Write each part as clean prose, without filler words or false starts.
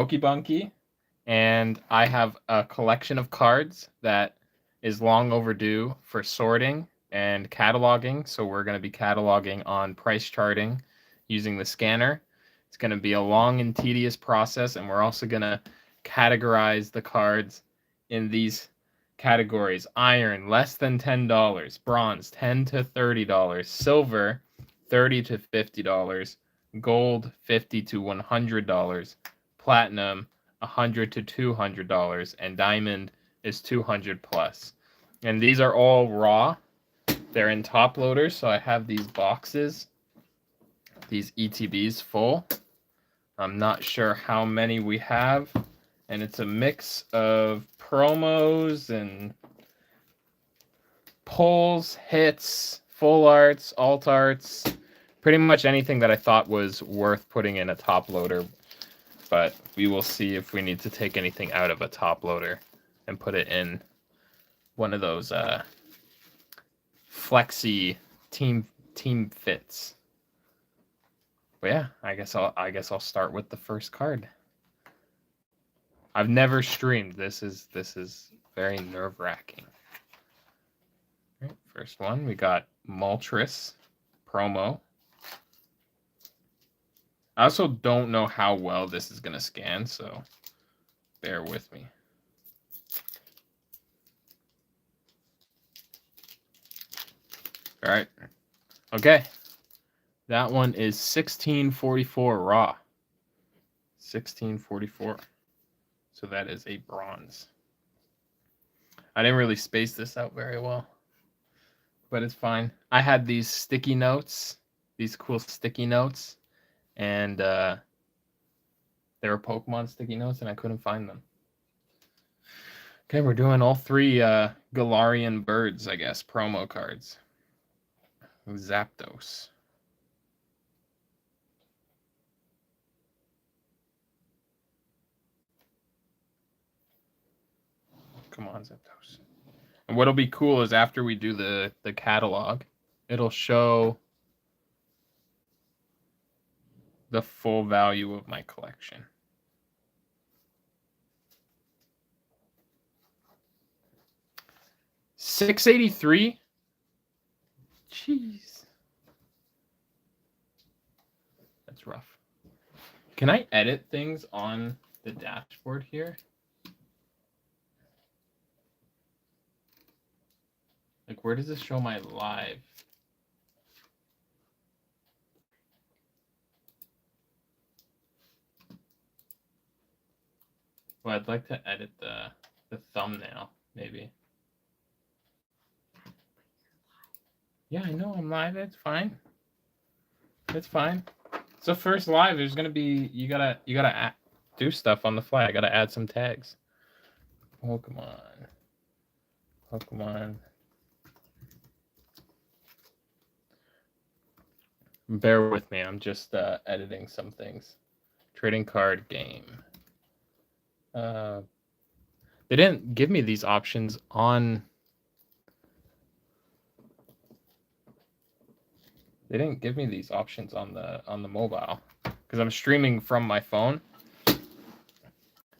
Pokebunky, and I have a collection of cards that is long overdue for sorting and cataloging. So we're going to be cataloging on price charting using the scanner. It's going to be a long and tedious process, and we're also going to categorize the cards in these categories: iron, less than $10; bronze, $10 to $30; silver, $30 to $50; gold, $50 to $100; platinum, $100 to $200; and diamond is 200 plus. And these are all raw. They're in top loaders, so I have these boxes, these ETBs full. I'm not sure how many we have, and it's a mix of promos and pulls, hits, full arts, alt arts, pretty much anything that I thought was worth putting in a top loader. But we will see if we need to take anything out of a top loader and put it in one of those flexi team fits. But yeah, I guess I'll start with the first card. I've never streamed. This is very nerve-wracking. Right, first one, we got Moltres promo. I also don't know how well this is going to scan, so bear with me. All right. Okay. That one is 1644 raw. 1644. So that is a bronze. I didn't really space this out very well, but it's fine. I had these sticky notes, these cool sticky notes, and they were Pokemon sticky notes, and I couldn't find them. Okay, we're doing all three Galarian birds, I guess, promo cards. Zapdos. Come on, Zapdos. And what'll be cool is after we do the catalog, it'll show the full value of my collection. $683. Jeez, that's rough. Can I edit things on the dashboard here? Like, where does this show my live? Well, I'd like to edit the thumbnail, maybe. Yeah, I know I'm live. It's fine. It's fine. It's the first live. There's gonna be you gotta do stuff on the fly. I gotta add some tags. Pokemon. Bear with me. I'm just editing some things. Trading card game. They didn't give me these options on. They didn't give me these options on the mobile because I'm streaming from my phone.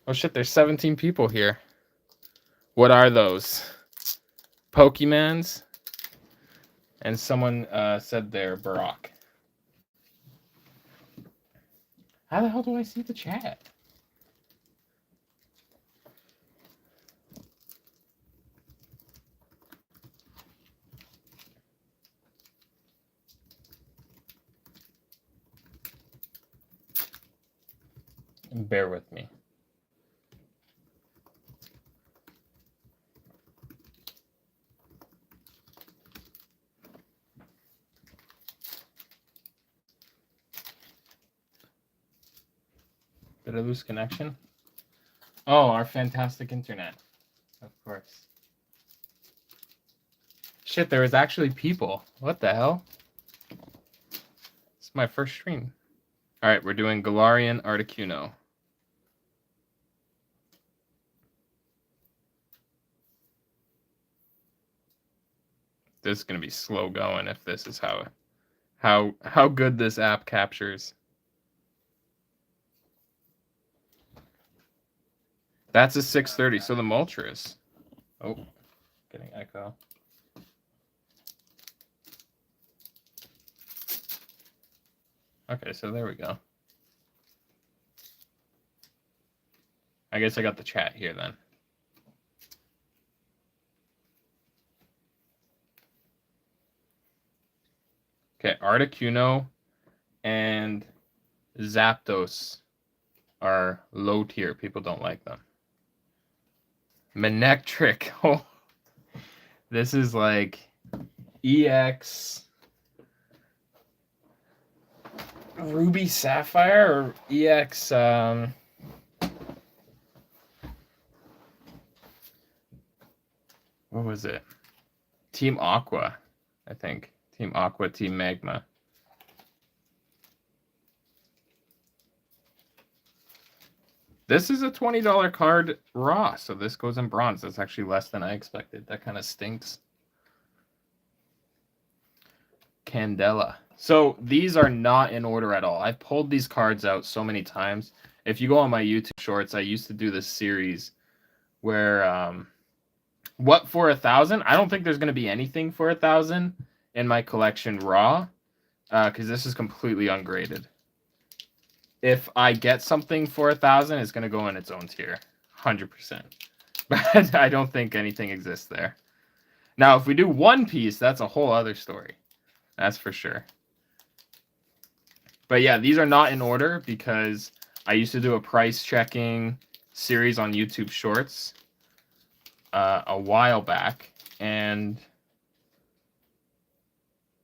Oh shit! There's 17 people here. What are those? Pokemans? And someone said they're Barack. How the hell do I see the chat? Bear with me. Did I lose connection? Oh, our fantastic internet. Of course. Shit, there was actually people. What the hell? It's my first stream. All right, we're doing Galarian Articuno. This is gonna be slow going if this is how good this app captures. That's a 630. So the Moltres. Oh, getting echo. Okay, so there we go. I guess I got the chat here then. Okay, Articuno and Zapdos are low tier. People don't like them. Manectric. Oh, this is like EX Ruby Sapphire or EX what was it? Team Aqua, I think. Team Aqua, Team Magma. This is a $20 card raw, so this goes in bronze. That's actually less than I expected. That kind of stinks. Candela. So these are not in order at all. I've pulled these cards out so many times. If you go on my YouTube shorts, I used to do this series where what for 1,000? I don't think there's going to be anything for 1,000 in my collection raw because this is completely ungraded. If I get something for 1,000, it's going to go in its own tier, 100%. But I don't think anything exists there. Now, if we do One Piece, that's a whole other story. That's for sure. But yeah, these are not in order because I used to do a price checking series on YouTube Shorts a while back, and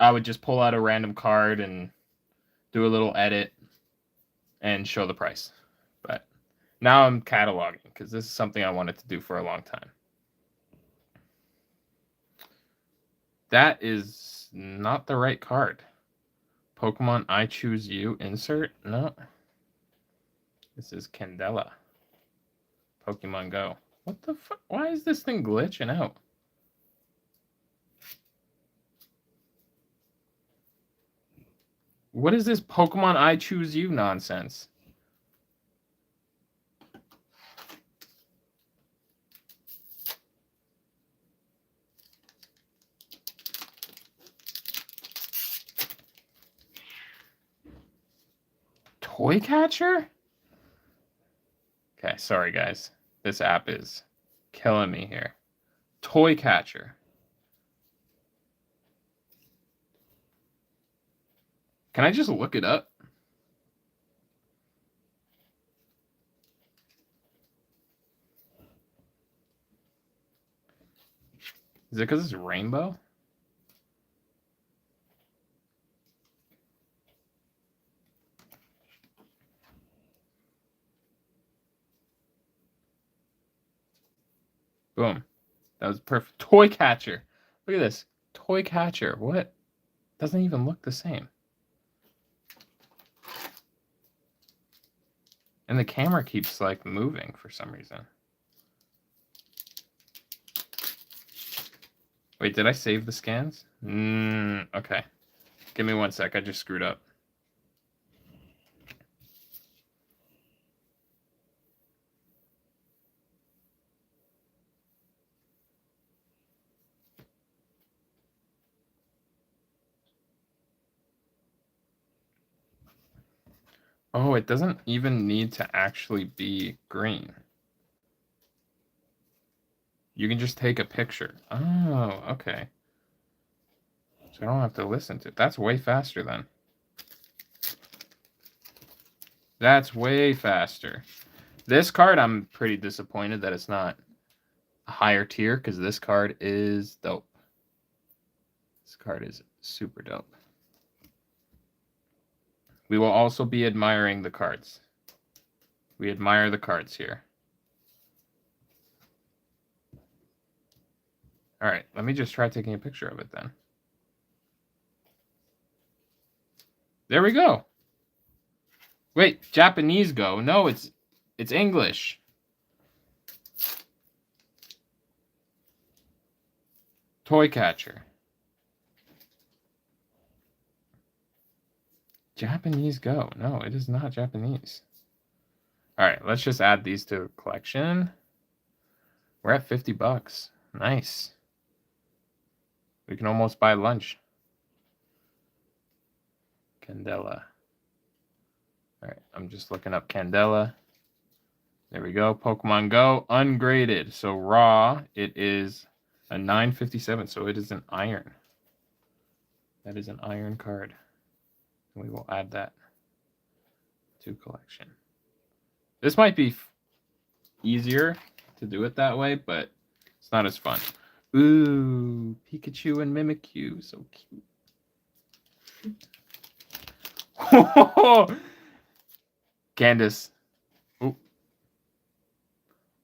I would just pull out a random card and do a little edit and show the price. But now I'm cataloging because this is something I wanted to do for a long time. That is not the right card. Pokemon I Choose You insert? No. This is Candela. Pokemon Go. What the fuck? Why is this thing glitching out? What is this Pokemon I Choose You nonsense? Toy Catcher? Okay, sorry guys. This app is killing me here. Toy Catcher. Can I just look it up? Is it because it's rainbow? Boom. That was perfect. Toy Catcher. Look at this. Toy Catcher. What? Doesn't even look the same. And the camera keeps like moving for some reason. Wait, did I save the scans? Okay. Give me 1 sec. I just screwed up. Oh, it doesn't even need to actually be green. You can just take a picture. Oh, okay. So I don't have to listen to it. That's way faster then. That's way faster. This card, I'm pretty disappointed that it's not a higher tier because this card is dope. This card is super dope. We will also be admiring the cards. We admire the cards here. All right, let me just try taking a picture of it then. There we go. Wait, Japanese Go. No, it's English. Toy Catcher. Japanese Go. No, it is not Japanese. All right, let's just add these to the collection. We're at $50. Nice. We can almost buy lunch. Candela. All right, I'm just looking up Candela. There we go. Pokemon Go, ungraded. So raw, it is a 957. So it is an iron. That is an iron card. And we will add that to collection. This might be easier to do it that way, but it's not as fun. Ooh, Pikachu and Mimikyu. So cute. Candace. Ooh.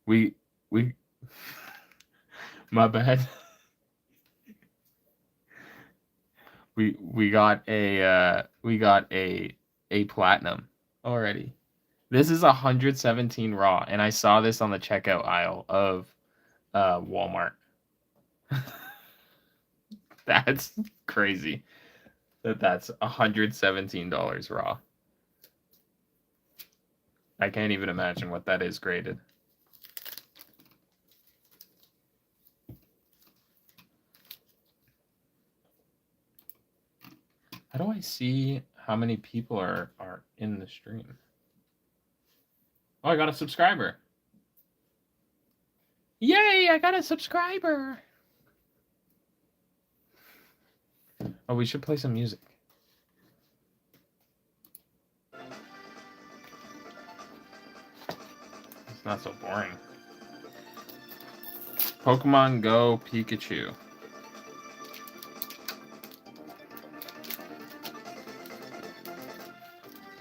We my bad. We got a platinum already. This is 117 raw, and I saw this on the checkout aisle of Walmart. That's crazy. That's $117 raw. I can't even imagine what that is graded. How do I see how many people are in the stream? Oh, I got a subscriber. Yay, I got a subscriber. Oh, we should play some music. It's not so boring. Pokemon Go Pikachu.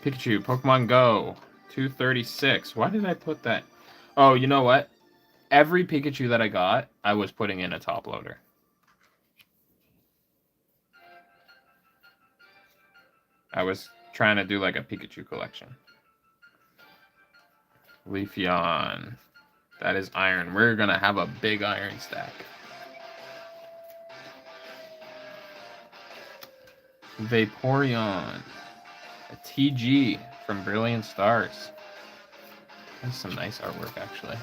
Pikachu, Pokemon Go, 236. Why did I put that? Oh, you know what? Every Pikachu that I got, I was putting in a top loader. I was trying to do like a Pikachu collection. Leafeon. That is iron. We're going to have a big iron stack. Vaporeon. A TG from Brilliant Stars. That's some nice artwork, actually.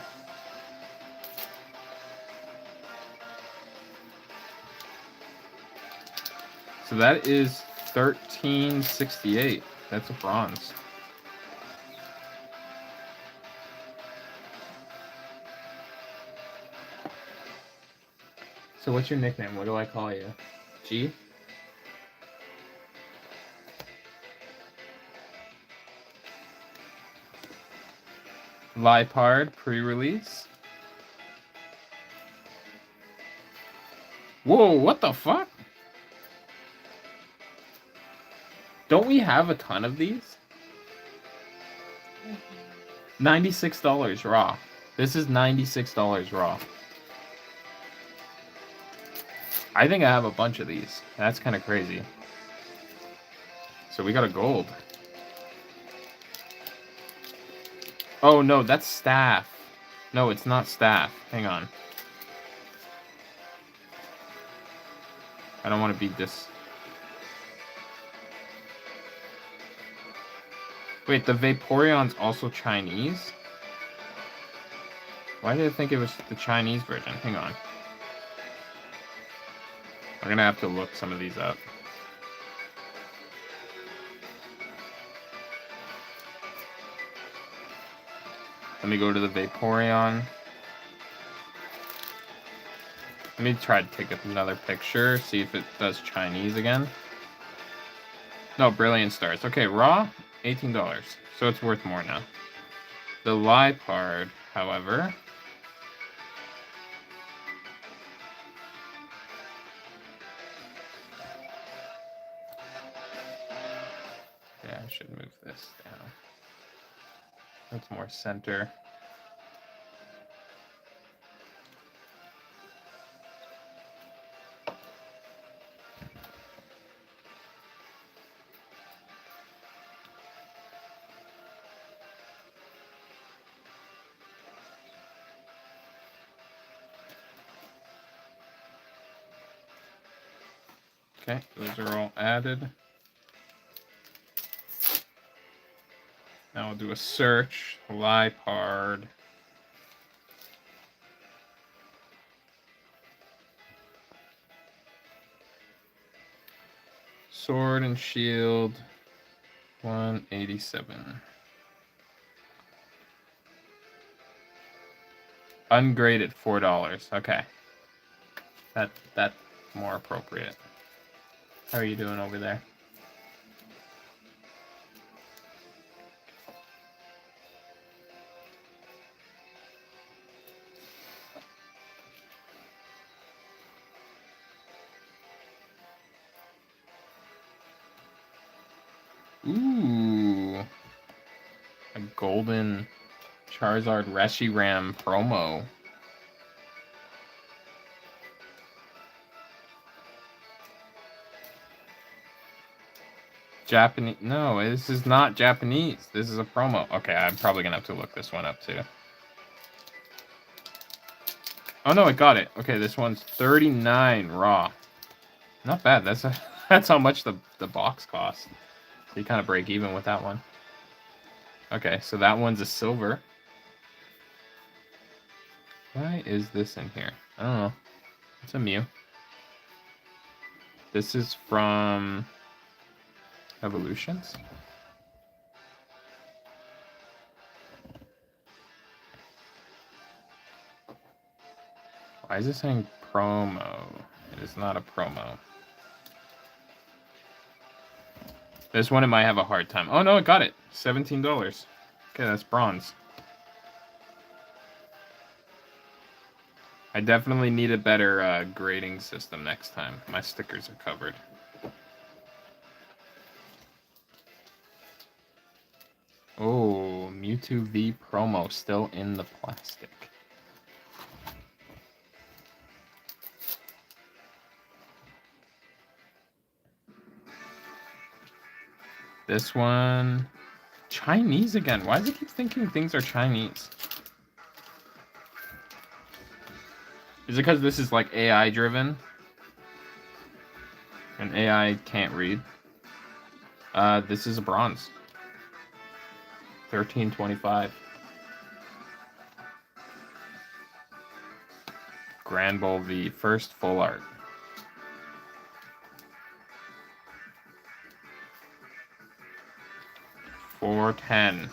So that is 1368. That's a bronze. So what's your nickname? What do I call you? G? Lipard pre-release. Whoa, what the fuck? Don't we have a ton of these? $96 raw. This is $96 raw. I think I have a bunch of these. That's kind of crazy. So we got a gold. Oh no, that's staff. No, it's not staff. Hang on. I don't want to be this. Wait, the Vaporeon's also Chinese? Why did I think it was the Chinese version? Hang on. We're gonna have to look some of these up. Let me go to the Vaporeon. Let me try to take another picture, see if it does Chinese again. No, Brilliant Stars. Okay, raw, $18. So it's worth more now. The Lipard, however... Yeah, I should move this down. That's more center. Okay, those are all added. Now we'll do a search. Lipard. Sword and Shield, 187. Ungraded, $4. Okay. That's more appropriate. How are you doing over there? Ooh. A golden Charizard Reshiram promo. Japanese. No, this is not Japanese. This is a promo. Okay, I'm probably gonna have to look this one up too. Oh no, I got it. Okay, this one's 39 raw. Not bad. That's how much the box costs. So you kind of break even with that one. Okay, so that one's a silver. Why is this in here? I don't know. It's a Mew. This is from Evolutions. Why is it saying promo? It is not a promo. This one it might have a hard time. Oh no, it got it. $17. Okay, that's bronze. I definitely need a better grading system next time. My stickers are covered. Oh, Mewtwo V promo still in the plastic. This one, Chinese again. Why does it keep thinking things are Chinese? Is it because this is like AI driven? And AI can't read? This is a bronze. 1325. Grand Bowl V, first full art. $410.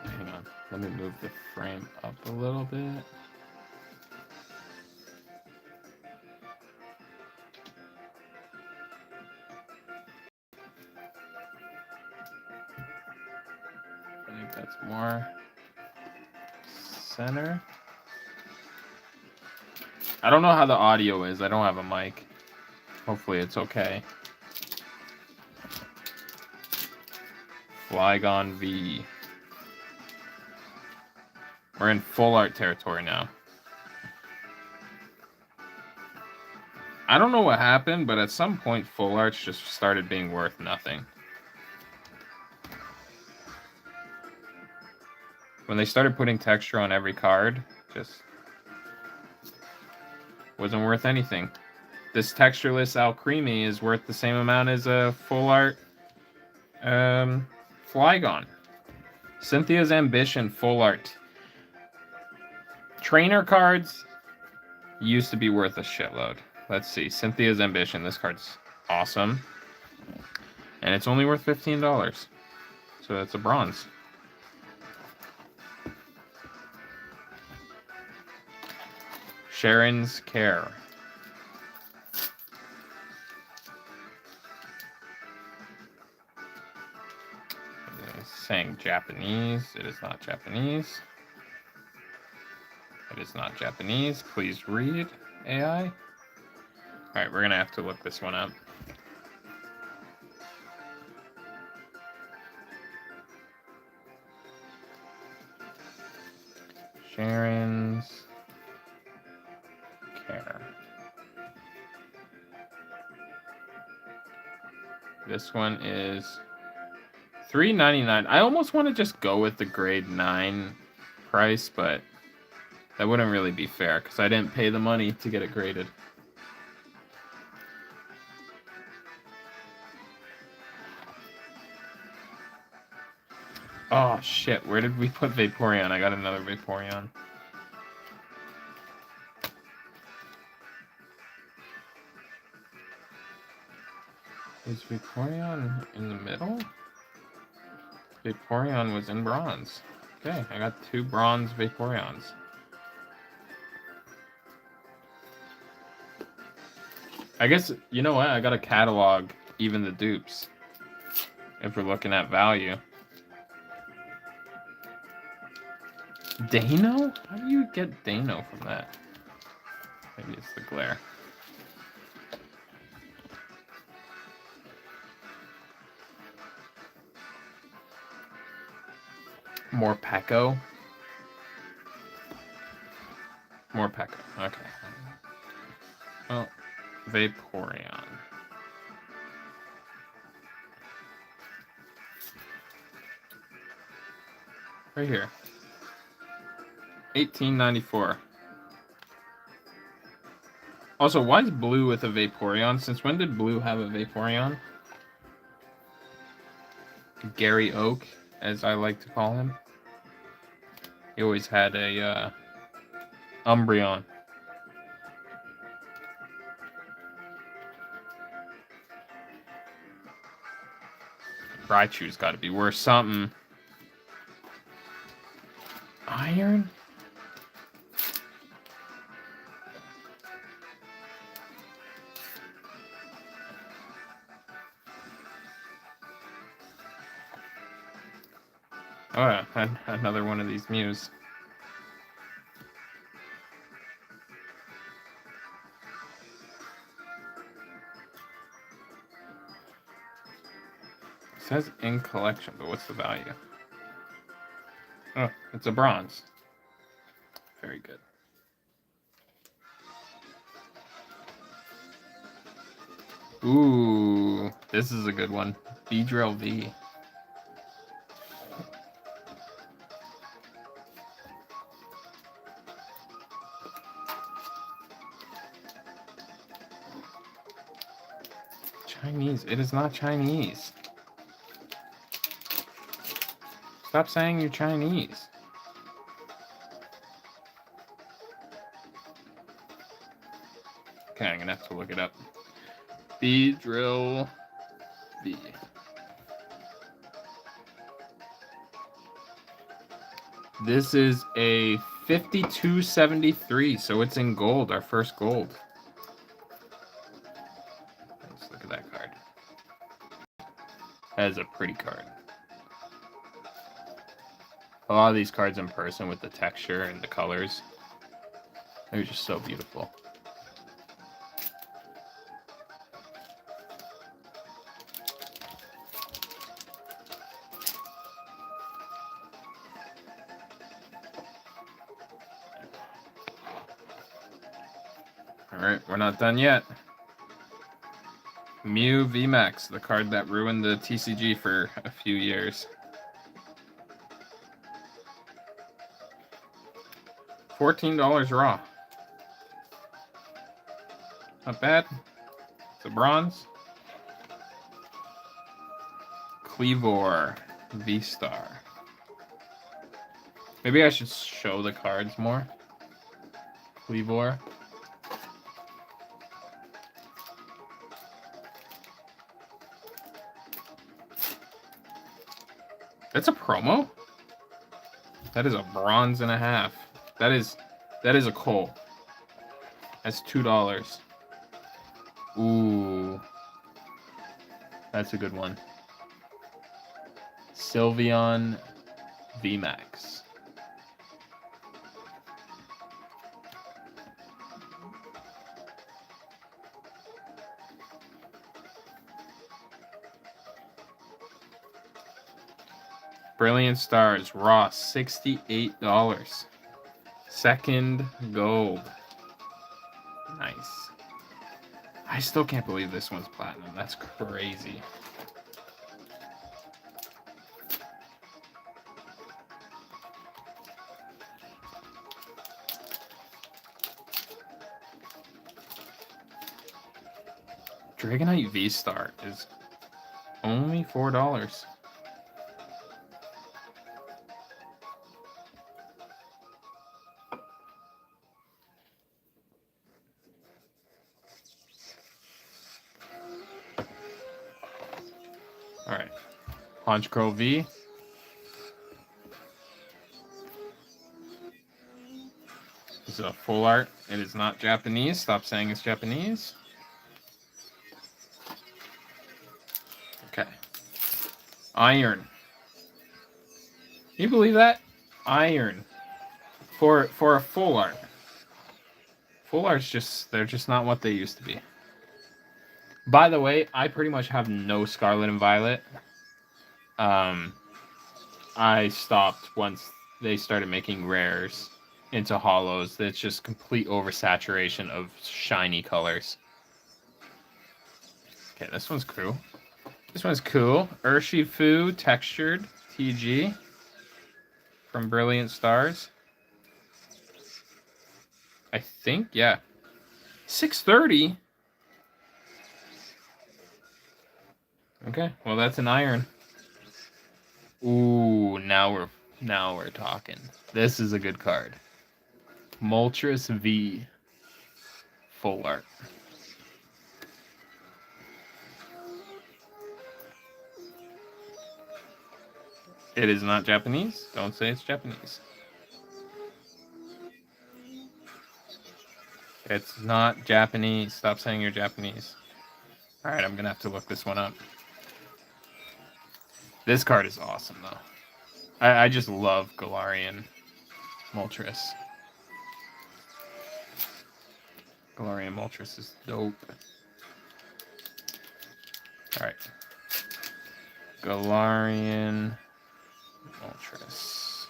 Hang on, let me move the frame up a little bit. I think that's more center. I don't know how the audio is. I don't have a mic. Hopefully it's okay. Flygon V. We're in full art territory now. I don't know what happened, but at some point full arts just started being worth nothing. When they started putting texture on every card, just wasn't worth anything. This textureless Alcremie is worth the same amount as a full art Flygon. Cynthia's Ambition full art. Trainer cards used to be worth a shitload. Let's see. Cynthia's Ambition. This card's awesome. And it's only worth $15. So it's a bronze. Sharon's Care. It's saying Japanese. It is not Japanese. It is not Japanese. Please read, AI. Alright, we're going to have to look this one up. Sharon's Care. This one is $3.99. I almost want to just go with the grade 9 price, but that wouldn't really be fair because I didn't pay the money to get it graded. Oh shit, where did we put Vaporeon? I got another Vaporeon. Is Vaporeon in the middle? Vaporeon was in bronze. Okay, I got 2 bronze Vaporeons. I guess, you know what? I gotta catalog even the dupes. If we're looking at value. Dano? How do you get Dano from that? Maybe it's the glare. More Peko? More Peko, okay. Oh, Vaporeon. Right here. 1894. Also, why is Blue with a Vaporeon? Since when did Blue have a Vaporeon? Gary Oak, as I like to call him. He always had a Umbreon. Raichu's got to be worth something. Iron? Oh yeah, another one of these Mews. It says in collection, but what's the value? Oh, it's a bronze. Very good. Ooh, this is a good one. Beedrill V. Chinese. It is not Chinese. Stop saying you're Chinese. Okay, I'm gonna have to look it up. Beedrill V. This is a 5273, so it's in gold, our first gold. Let's look at that card. That is a pretty card. A lot of these cards in person with the texture and the colors, they're just so beautiful. Alright, we're not done yet. Mew VMAX, the card that ruined the TCG for a few years. $14 raw. Not bad. It's a bronze. Cleavor V-Star. Maybe I should show the cards more. Cleavor. That's a promo? That is a bronze and a half. That is a coal. That's $2. Ooh. That's a good one. Sylveon VMAX. Brilliant Stars, raw, $68. Second gold. Nice. I still can't believe this one's platinum. That's crazy. Dragonite V-Star is only $4. Honchkrow V. This is a full art. It is not Japanese. Stop saying it's Japanese. Okay. Iron. Can you believe that? Iron. For a full art. Full art's they're just not what they used to be. By the way, I pretty much have no Scarlet and Violet. I stopped once they started making rares into holos. It's just complete oversaturation of shiny colors. Okay, this one's cool. This one's cool. Urshifu textured TG from Brilliant Stars. I think, yeah. 630. Okay, well that's an iron. Ooh, now we're talking. This is a good card. Moltres V. Full art. It is not Japanese. Don't say it's Japanese. It's not Japanese. Stop saying you're Japanese. Alright, I'm gonna have to look this one up. This card is awesome, though. I just love Galarian Moltres. Galarian Moltres is dope. Alright. Galarian Moltres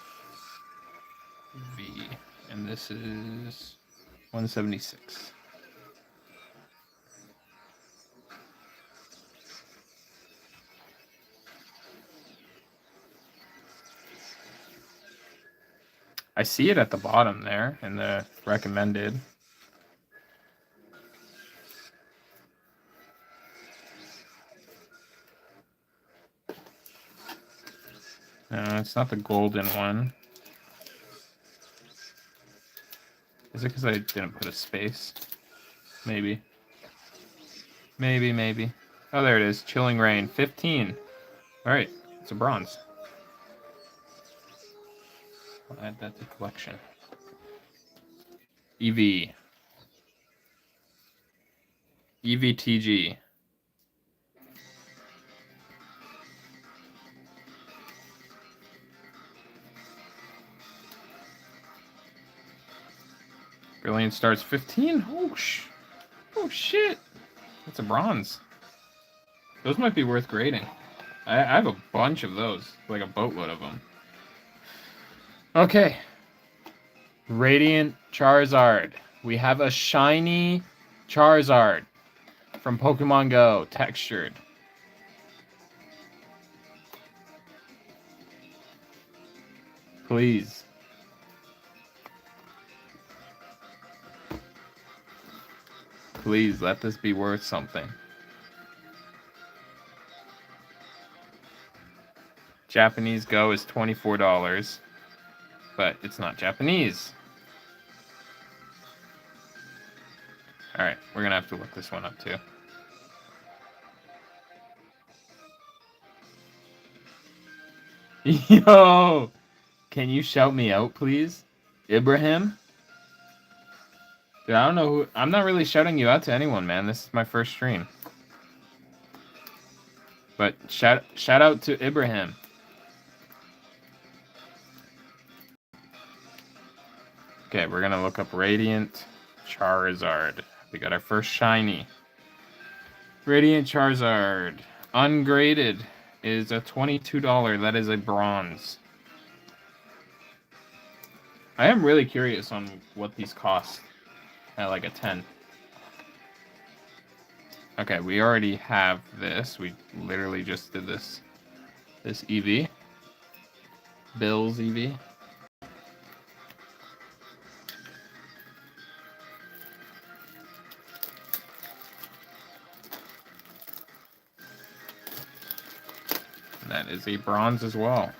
V. And this is 176. I see it at the bottom there in the recommended. No, it's not the golden one. Is it because I didn't put a space? Maybe. Maybe. Oh, there it is. Chilling Rain. 15. Alright, it's a bronze. I'll add that to collection. EV. EVTG. Brilliant Stars 15? Oh shit. That's a bronze. Those might be worth grading. I have a bunch of those. Like a boatload of them. Okay. Radiant Charizard. We have a shiny Charizard from Pokemon Go. Textured. Please. Please, let this be worth something. Japanese Go is $24, but it's not Japanese. Alright, we're gonna have to look this one up too. Yo! Can you shout me out, please? Ibrahim? Dude, I don't know who... I'm not really shouting you out to anyone, man. This is my first stream. But shout out to Ibrahim. Okay, we're gonna look up Radiant Charizard. We got our first shiny. Radiant Charizard. Ungraded is a $22. That is a bronze. I am really curious on what these cost at like a 10. Okay, we already have this. We literally just did this EV. Bill's EV. That is a bronze as well.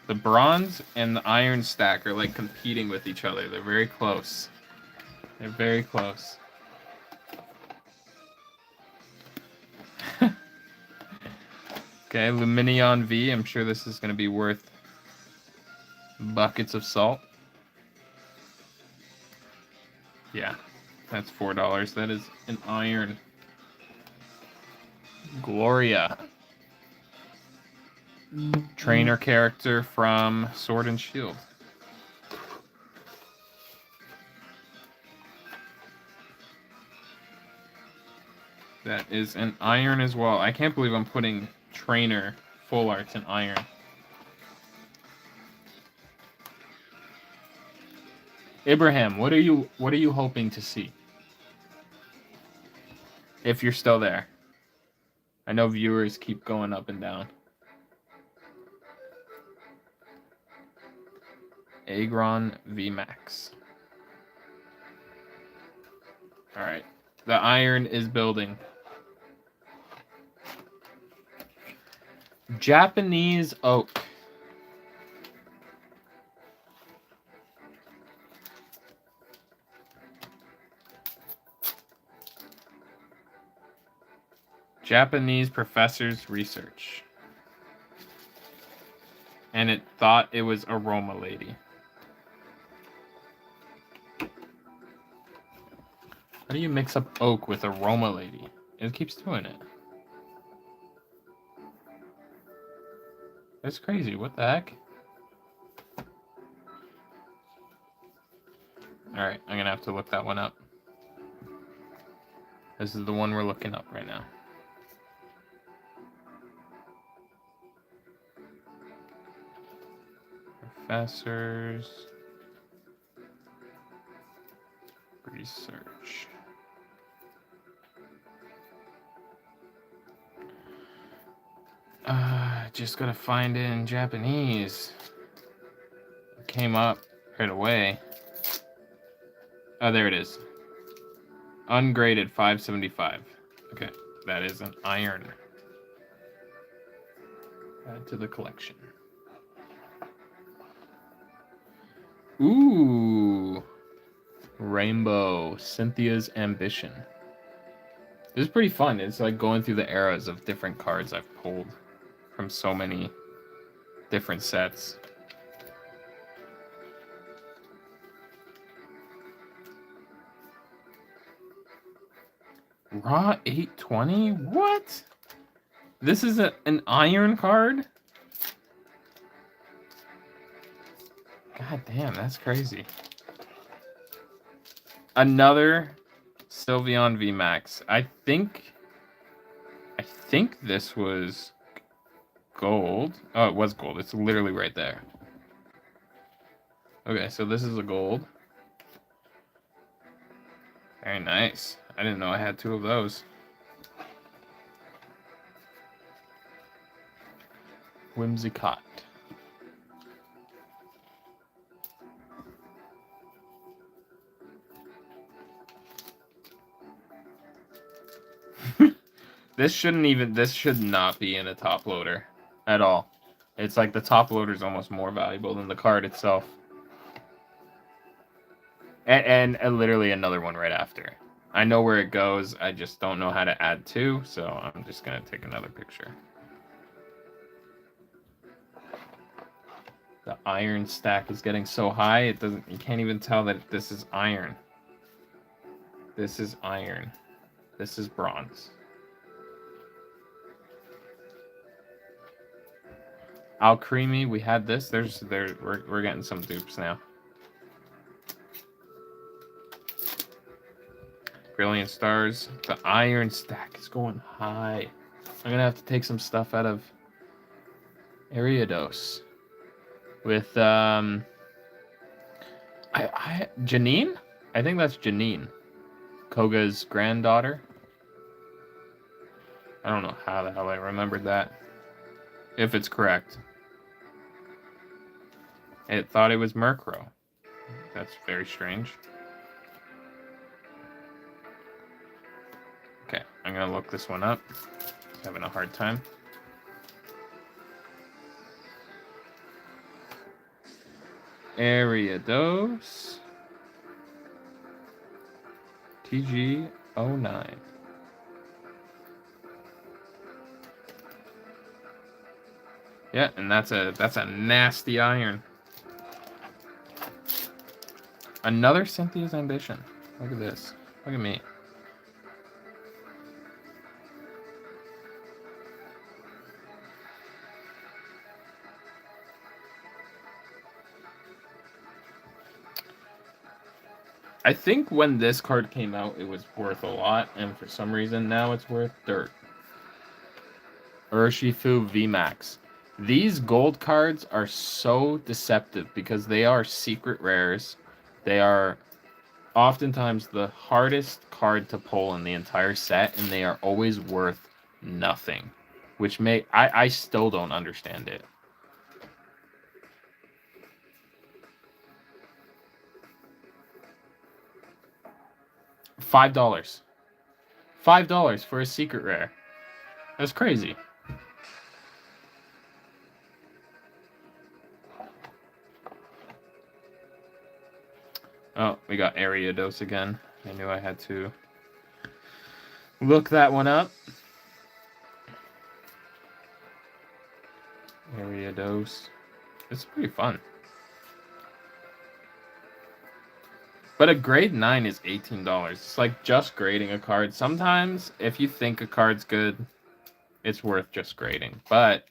The bronze and the iron stack are like competing with each other. They're very close. They're very close. Okay, Luminion V. I'm sure this is going to be worth buckets of salt. Yeah, that's $4. That is an iron. Gloria. Trainer character from Sword and Shield. That is an iron as well. I can't believe I'm putting trainer full arts in iron. Abraham, what are you hoping to see? If you're still there. I know viewers keep going up and down. Agron VMAX. Alright. The iron is building. Japanese oak. Japanese professor's research. And it thought it was Aroma Lady. How do you mix up oak with Aroma Lady? It keeps doing it. That's crazy. What the heck? Alright, I'm gonna have to look that one up. This is the one we're looking up right now. Professors research. Just gotta find it in Japanese. It came up right away. Oh, there it is. Ungraded 575. Okay, that is an iron. Add to the collection. Ooh. Rainbow. Cynthia's Ambition. This is pretty fun. It's like going through the eras of different cards I've pulled from so many different sets. Raw 820? What? This is an iron card? God damn, that's crazy. Another Sylveon VMAX. I think this was gold. Oh, it was gold. It's literally right there. Okay, so this is a gold. Very nice. I didn't know I had two of those. Whimsicott. This should not be in a top loader at all. It's like the top loader is almost more valuable than the card itself. And literally another one right after. I know where it goes, I just don't know how to add two, so I'm just gonna take another picture. The iron stack is getting so high, you can't even tell that this is iron. This is iron. This is bronze. Alcremie, we had this. We're getting some dupes now. Brilliant Stars. The iron stack is going high. I'm gonna have to take some stuff out of Ariados. With Janine? I think that's Janine. Koga's granddaughter. I don't know how the hell I remembered that. If it's correct. It thought it was Murkrow. That's very strange. Okay, I'm gonna look this one up. Having a hard time. Ariados. TG09. Yeah, and that's a nasty iron. Another Cynthia's Ambition. Look at this. Look at me. I think when this card came out, it was worth a lot, and for some reason now it's worth dirt. Urshifu VMAX. These gold cards are so deceptive because they are secret rares. They are oftentimes the hardest card to pull in the entire set, and they are always worth nothing, which I still don't understand it. $5. $5 for a secret rare. That's crazy. Oh, we got Ariados again. I knew I had to look that one up. Ariados. It's pretty fun. But a grade 9 is $18. It's like just grading a card. Sometimes, if you think a card's good, it's worth just grading. But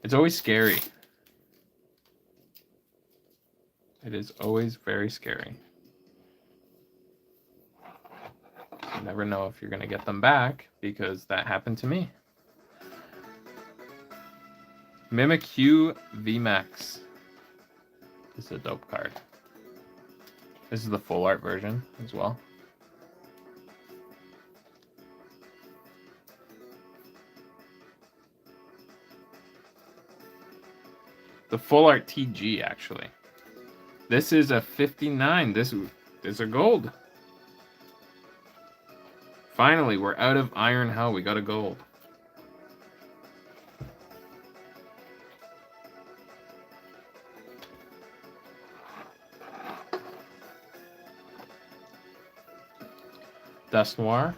it's always scary. It is always very scary. You never know if you're going to get them back, because that happened to me. Mimikyu VMAX. This is a dope card. This is the full art version as well. The full art TG, actually. This is a 59. This is a gold. Finally, we're out of Iron Hell. We got a gold. Dust Noir.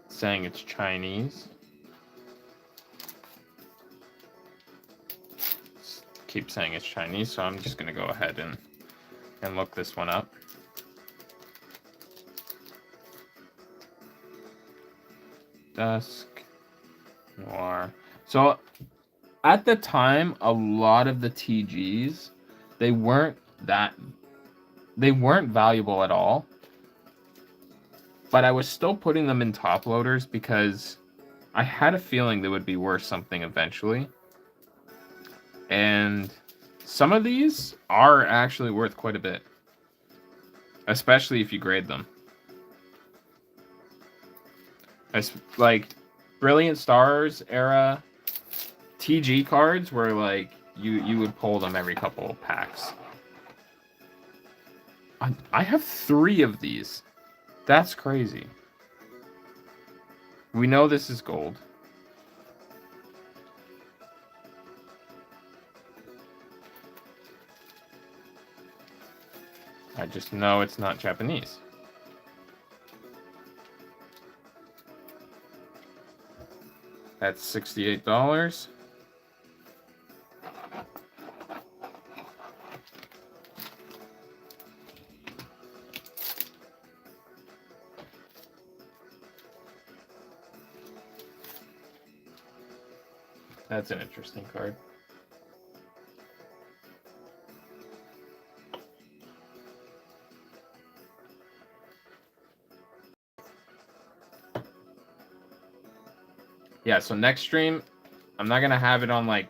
Saying it's Chinese. Keep saying it's Chinese, so I'm just gonna go ahead and look this one up. Dusk Noir. So at the time, a lot of the TGs, they weren't valuable at all. But I was still putting them in top loaders because I had a feeling they would be worth something eventually. And some of these are actually worth quite a bit, especially if you grade them. Like Brilliant Stars era TG cards where like you would pull them every couple of packs. I have 3 of these. That's crazy. We know this is gold. I just know it's not Japanese. That's $68. That's an interesting card. Yeah, so next stream, I'm not going to have it on like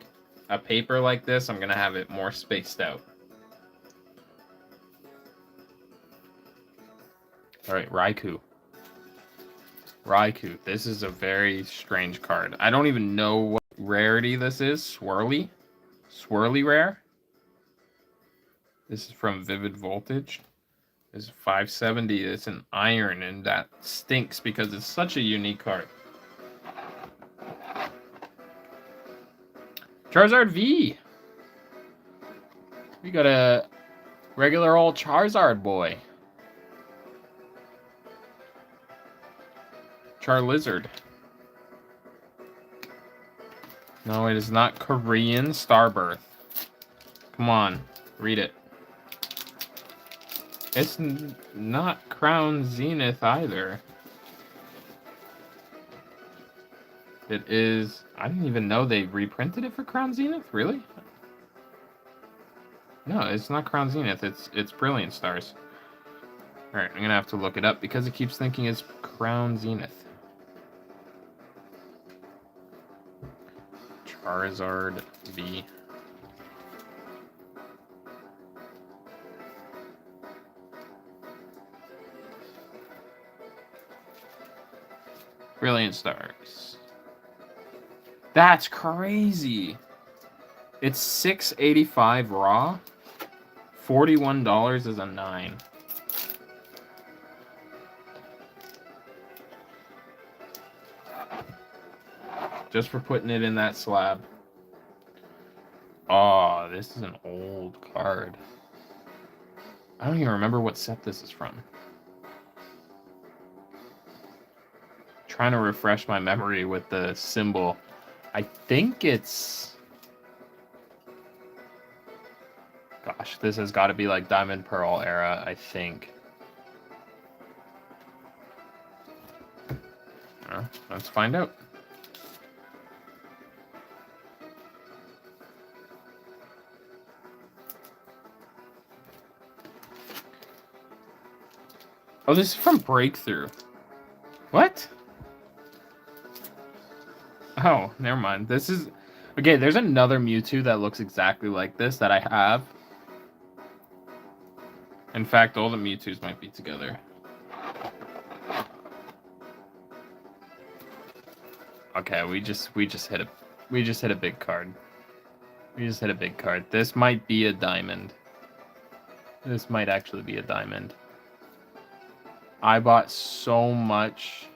a paper like this. I'm going to have it more spaced out. All right, Raikou. Raikou. This is a very strange card. I don't even know what rarity this is. Swirly? Swirly rare? This is from Vivid Voltage. This is 570. It's an iron, and that stinks because it's such a unique card. Charizard V. We got a Regular old Charizard boy. Charlizard. No, it is not Korean Starbirth. Come on, read it. It's not Crown Zenith either. It is... I didn't even know they reprinted it for Crown Zenith, really? No, it's not Crown Zenith, it's Brilliant Stars. Alright, I'm gonna have to look it up because it keeps thinking it's Crown Zenith. Charizard V. Brilliant Stars. That's crazy. It's $6.85 raw. $41 is a 9. Just for putting it in that slab. Oh, this is an old card. I don't even remember what set this is from. Trying to refresh my memory with the symbol. I think it's... Gosh, this has got to be like Diamond Pearl era, I think. Let's find out. Oh, this is from Breakthrough. What? Oh, never mind. This is... Okay, there's another Mewtwo that looks exactly like this that I have. In fact, all the Mewtwo's might be together. Okay, we just hit a big card. We just hit a big card. This might be a diamond. This might actually be a diamond. I bought so much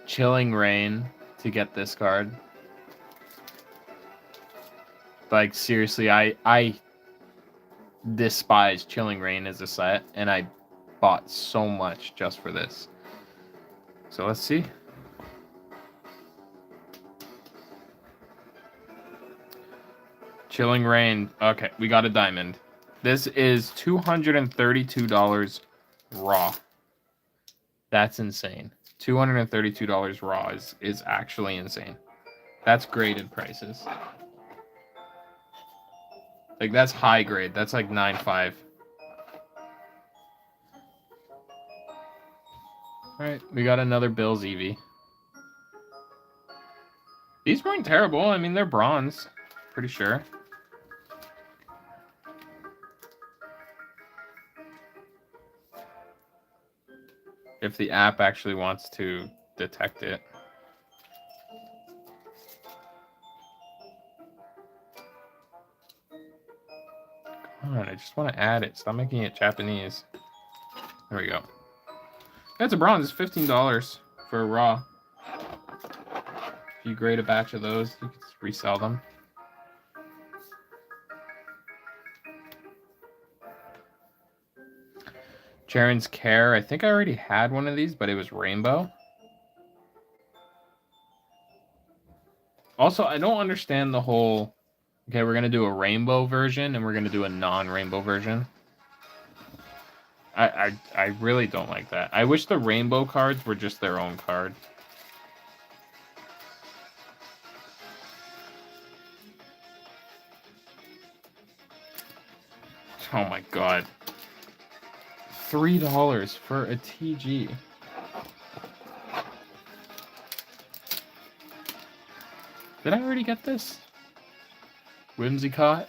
Chilling Rain to get this card. Like, seriously, I despise Chilling Rain as a set, and I bought so much just for this. So let's see. Chilling Rain. Okay, we got a diamond. This is $232 raw. That's insane. $232 raw is actually insane. That's graded prices. Like, that's high grade. That's like 9.5. Alright, we got another Bill's Eevee. These weren't terrible. I mean, they're bronze. Pretty sure. If the app actually wants to detect it. Come on, I just want to add it. Stop making it Japanese. There we go. That's a bronze. It's $15 for a raw. If you grade a batch of those, you can just resell them. Charon's Care. I think I already had one of these, but it was rainbow. Also, I don't understand the whole... Okay, we're going to do a rainbow version, and we're going to do a non-rainbow version. I really don't like that. I wish the rainbow cards were just their own card. Oh my god. $3 for a TG. Did I already get this? Whimsicott?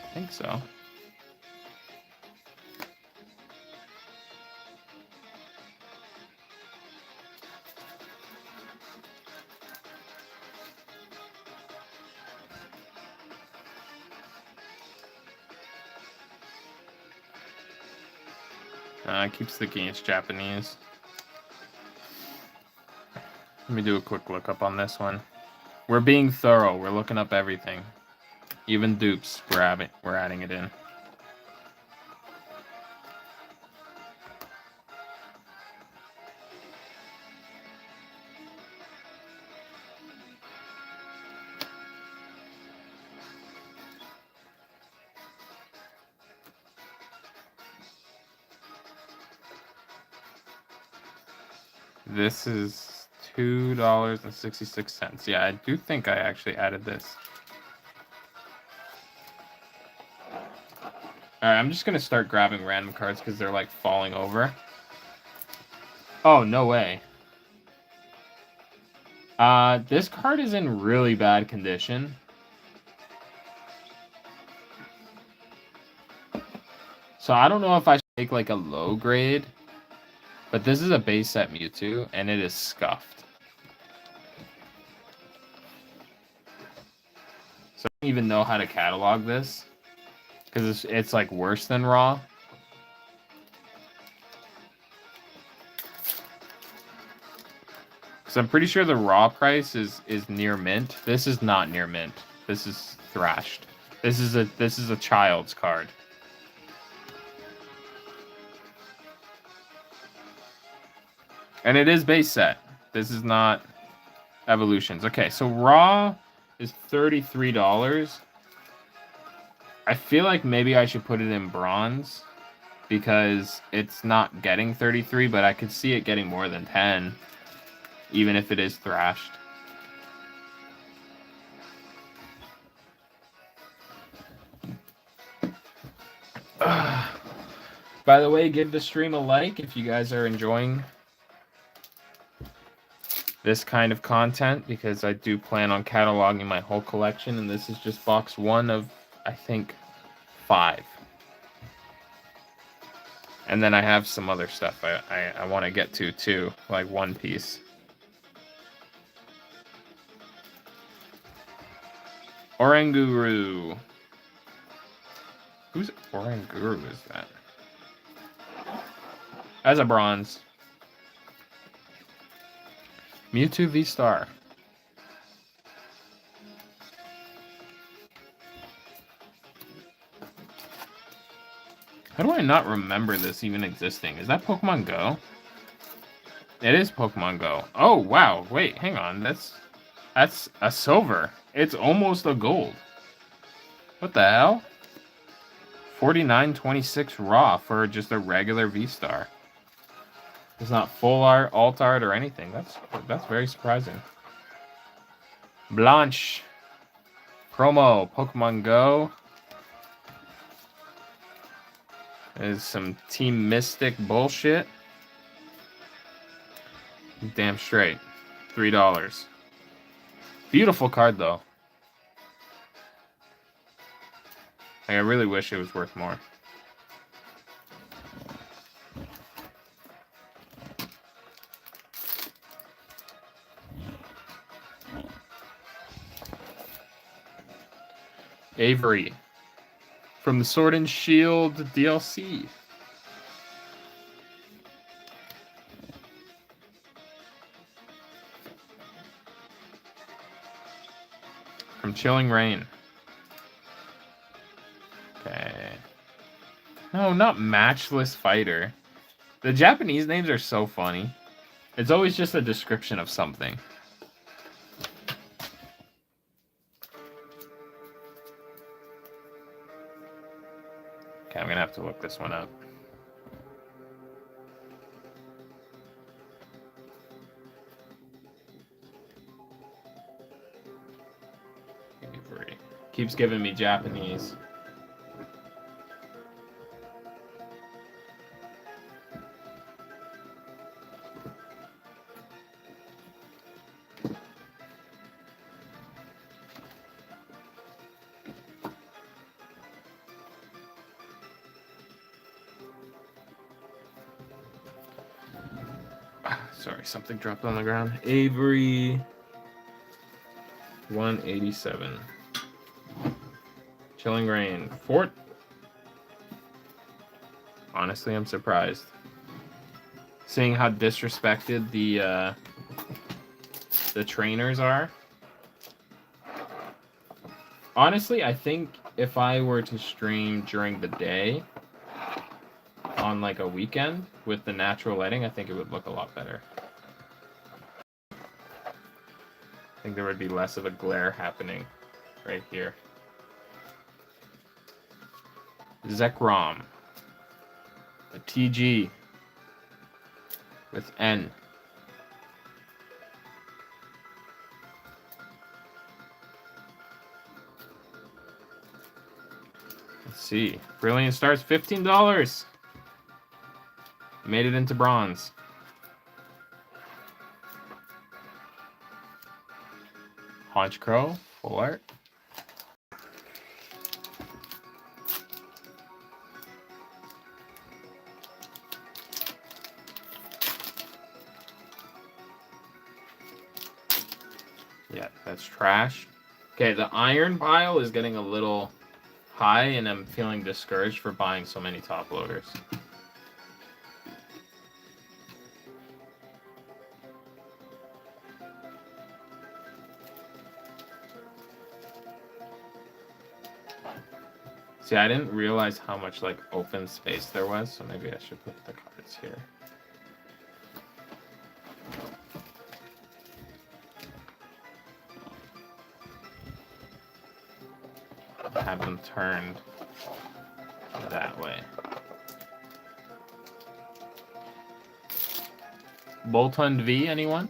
I think so. It keeps thinking it's Japanese. Let me do a quick look up on this one. We're being thorough. We're looking up everything. Even dupes, we're adding it in. This is $2.66. Yeah, I do think I actually added this. All right, I'm just gonna start grabbing random cards because they're like falling over. Oh, no way. This card is in really bad condition. So I don't know if I should take like a low grade, but this is a base set Mewtwo and it is scuffed. So I don't even know how to catalog this because it's like worse than raw. Because I'm pretty sure the raw price is near mint. This is not near mint. This is thrashed. This is a child's card. And it is base set. This is not evolutions. Okay, so raw is $33. I feel like maybe I should put it in bronze because it's not getting 33, but I could see it getting more than 10, even if it is thrashed. By the way, give the stream a like if you guys are enjoying this kind of content, because I do plan on cataloging my whole collection, and this is just box 1 of, I think, 5. And then I have some other stuff I want to get to too, like One Piece. Oranguru. Whose Oranguru is that? As a bronze. Mewtwo V-Star. How do I not remember this even existing? Is that Pokemon Go? It is Pokemon Go. Oh, wow. Wait, hang on. That's a silver. It's almost a gold. What the hell? 49.26 raw for just a regular V-Star. It's not full art, alt art, or anything. That's very surprising. Blanche. Promo. Pokemon Go. Is some Team Mystic bullshit. Damn straight. $3. Beautiful card, though. Like, I really wish it was worth more. Avery. From the Sword and Shield DLC. From Chilling Rain. Okay. No, not Matchless Fighter. The Japanese names are so funny. It's always just a description of something. Okay, I'm gonna have to look this one up. Avery. Keeps giving me Japanese. Sorry, something dropped on the ground. Avery 187. Chilling Rain. Fort. Honestly, I'm surprised. Seeing how disrespected the trainers are. Honestly, I think if I were to stream during the day on like a weekend with the natural lighting, I think it would look a lot better. I think there would be less of a glare happening right here. Zekrom. A TG with N. Let's see. Brilliant Stars, $15. Made it into bronze. Haunch Crow, full art. Yeah, that's trash. Okay, the iron pile is getting a little high, and I'm feeling discouraged for buying so many top loaders. See, I didn't realize how much like open space there was, so maybe I should put the cards here. Have them turned that way. Boltund V, anyone?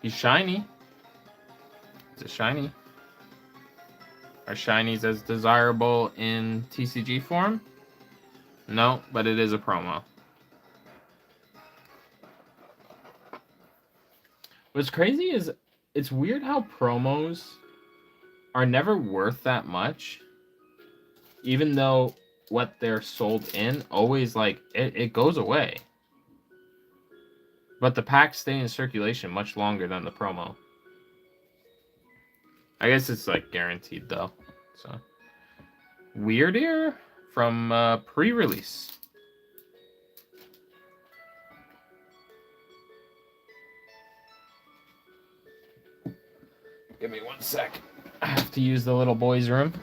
He's shiny. It's a shiny. Are shinies as desirable in TCG form? No, but it is a promo. What's crazy is it's weird how promos are never worth that much, even though what they're sold in always like it goes away. But the packs stay in circulation much longer than the promo. I guess it's like guaranteed though. So Weird Ear from pre-release. Give me 1 sec. I have to use the little boy's room.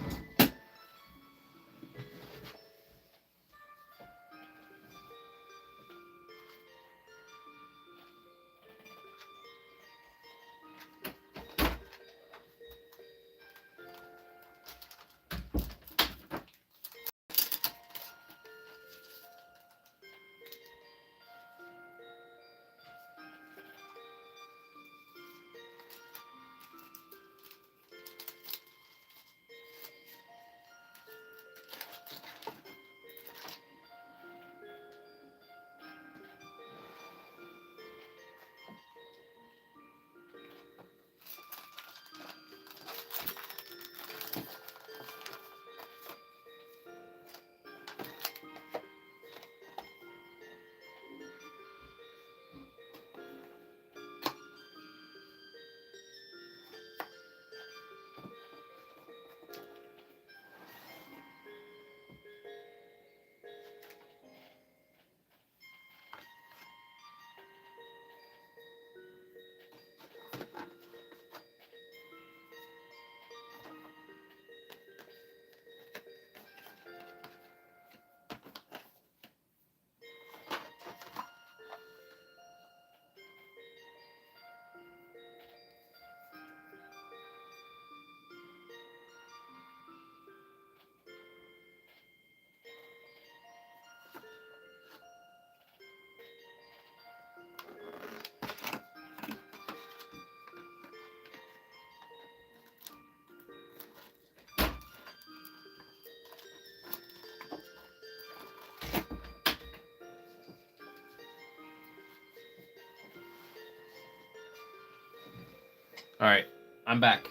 All right, I'm back.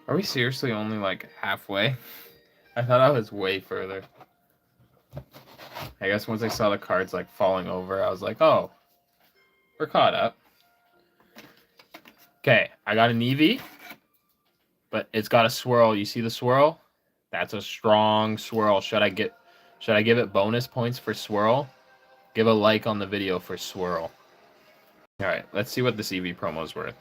Are we seriously only like halfway? I thought I was way further. I guess once I saw the cards like falling over, I was like, oh, We're caught up. Okay, I got an Eevee, but it's got a swirl. You see the swirl? That's a strong swirl. Should I give it bonus points for swirl? Give a like on the video for swirl. All right, let's see what this Eevee promo is worth.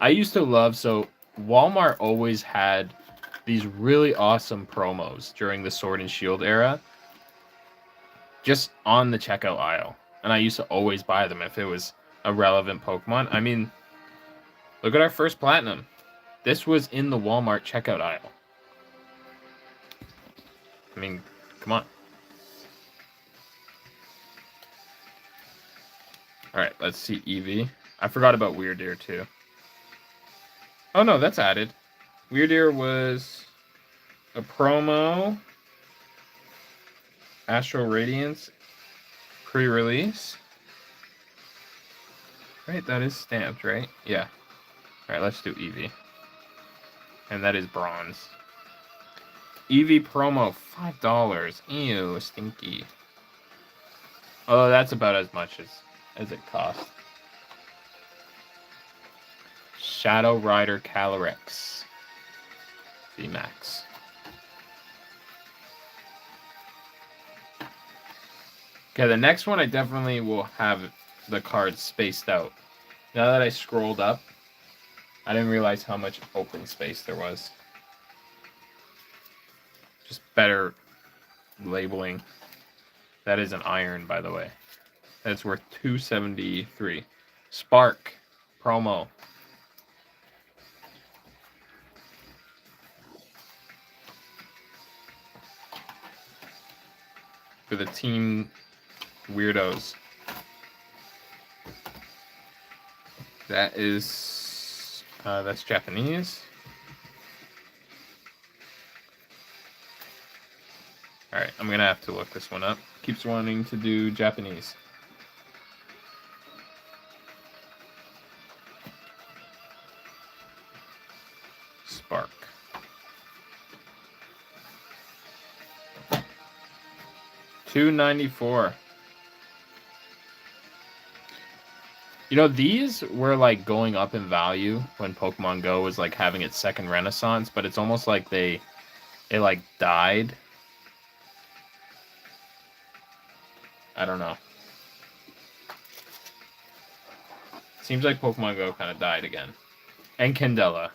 I used to love, so Walmart always had these really awesome promos during the Sword and Shield era, just on the checkout aisle. And I used to always buy them if it was a relevant Pokemon. I mean, look at our first Platinum. This was in the Walmart checkout aisle. I mean, come on. Alright, let's see Eevee. I forgot about Weirdeer too. Oh no, that's added. Weirdeer was a promo. Astral Radiance. Pre-release. Right, that is stamped, right? Yeah. Alright, let's do Eevee. And that is bronze. Eevee promo, $5. Ew, stinky. Oh, that's about as much as it costs. Shadow Rider Calyrex. VMAX. Okay, the next one I definitely will have the cards spaced out. Now that I scrolled up, I didn't realize how much open space there was. Just better labeling. That is an iron, by the way. That's worth $273. Spark promo. For the team weirdos. That is that's Japanese. Alright, I'm gonna have to look this one up. Keeps wanting to do Japanese. Spark. $294. You know, these were like going up in value when Pokemon Go was like having its second renaissance, but it's almost like it like died. I don't know. Seems like Pokemon Go kind of died again. And Candela.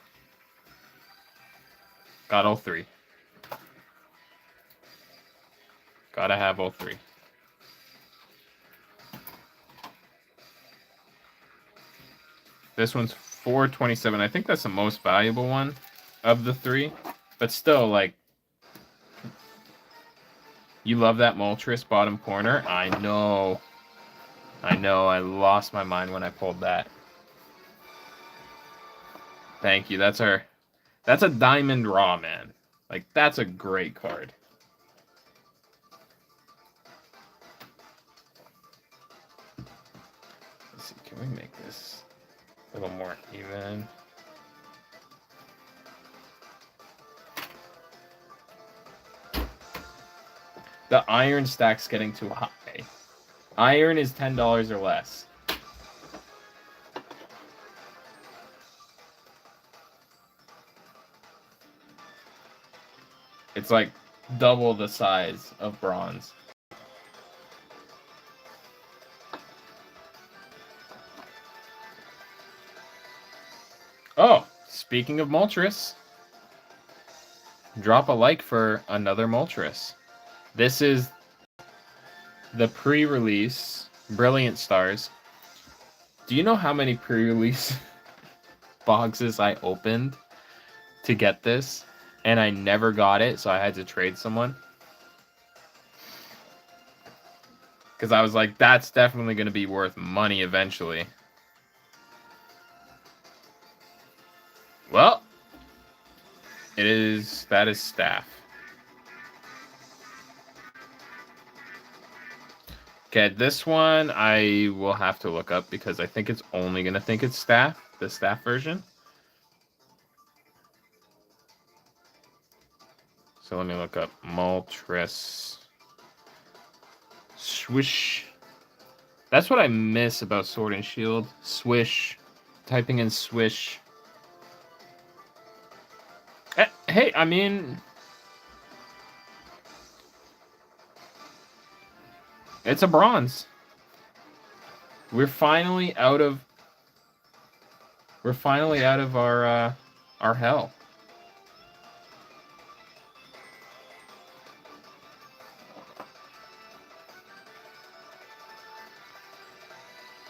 Got all three. Gotta have all three. This one's $427. I think that's the most valuable one of the three. But still, like, you love that Moltres bottom corner? I know. I know. I lost my mind when I pulled that. Thank you. That's a Diamond Raw, man. Like, that's a great card. Let's see. Can we make this a little more even? The iron stack's getting too high. Iron is $10 or less. It's like double the size of bronze. Oh, speaking of Moltres, drop a like for another Moltres. This is the pre-release Brilliant Stars. Do you know how many pre-release boxes I opened to get this? And I never got it, so I had to trade someone. Because I was like, that's definitely going to be worth money eventually. Well, that is Staff. Okay, this one I will have to look up because I think it's only going to think it's Staff, the Staff version. So let me look up Moltres Swish That's what I miss about Sword and Shield. Swish. Typing in swish. Hey, I mean, it's a bronze. We're finally out of our hell.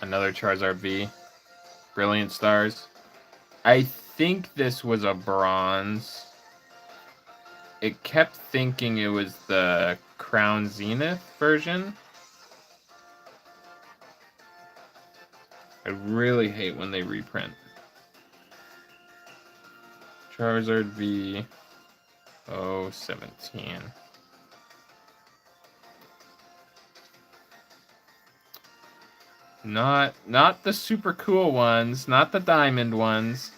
Another Charizard V. Brilliant Stars. I think this was a bronze. It kept thinking it was the Crown Zenith version. I really hate when they reprint. Charizard V 017. Not the super cool ones, not the diamond ones.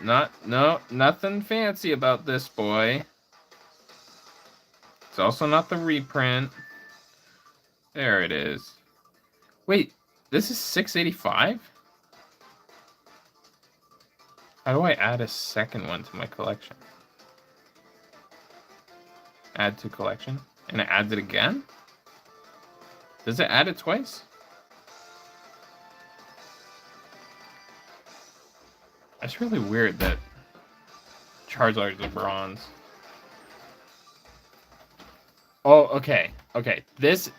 Nothing fancy about this boy. It's also not the reprint. There it is. Wait, this is 685? How do I add a second one to my collection? Add to collection? And it adds it again? Does it add it twice? That's really weird that Charizard's a bronze. Oh, okay. Okay. This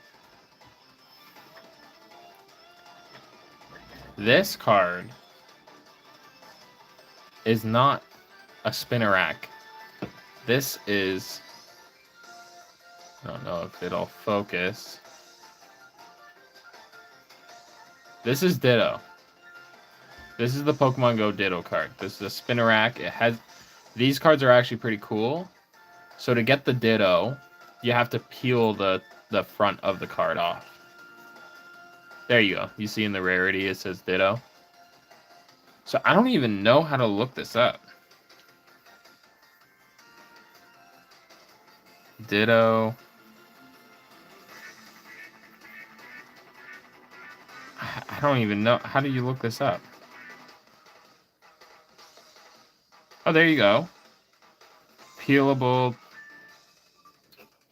card is not a Spinnerack. This is... I don't know if it'll focus. This is Ditto. This is the Pokemon Go Ditto card. This is a Spinnerack. It has... These cards are actually pretty cool. So to get the Ditto, you have to peel the front of the card off. There you go. You see in the rarity it says Ditto. So I don't even know how to look this up. Ditto. I don't even know. How do you look this up? Oh, there you go. Peelable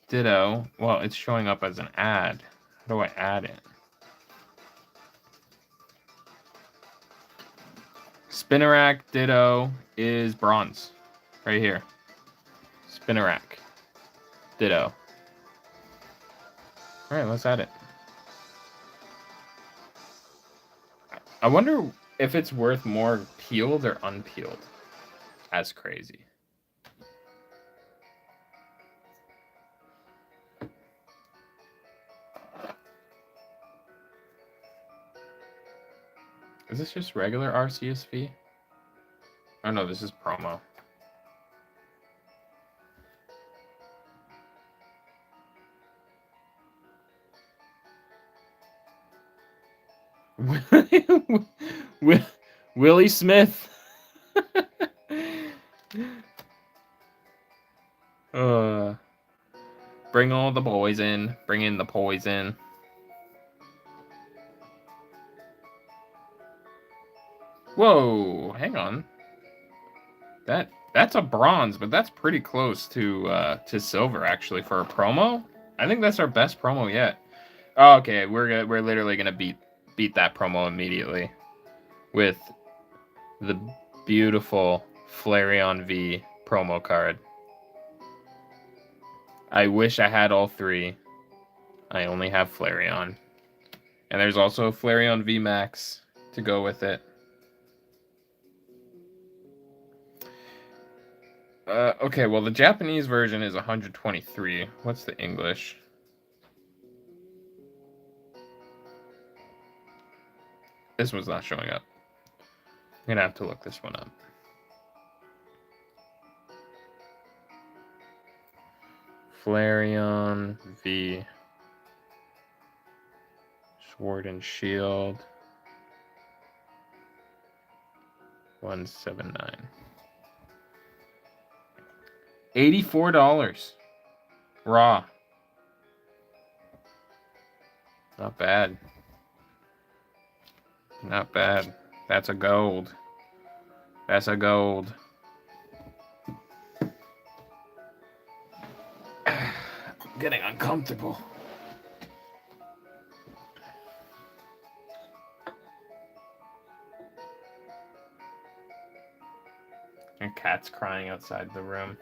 Ditto. Well, it's showing up as an ad. How do I add it? Spinnerack Ditto is bronze. Right here. Spinnerack Ditto. Alright, let's add it. I wonder if it's worth more peeled or unpeeled. That's crazy. Is this just regular RCSV? Oh no, this is promo. Willie Smith. Bring all the boys in. Bring in the poison. Whoa, hang on. That's a bronze, but that's pretty close to silver actually for a promo. I think that's our best promo yet. Oh, okay, we're literally gonna beat that promo immediately with the beautiful Flareon V promo card. I wish I had all three. I only have Flareon. And there's also Flareon V Max to go with it. Okay, well the Japanese version is 123. What's the English? This one's not showing up. I'm gonna have to look this one up. Flareon V Sword and Shield 179. $84 raw. Not bad. Not bad. That's a gold. That's a gold. I'm getting uncomfortable. And cat's crying outside the room.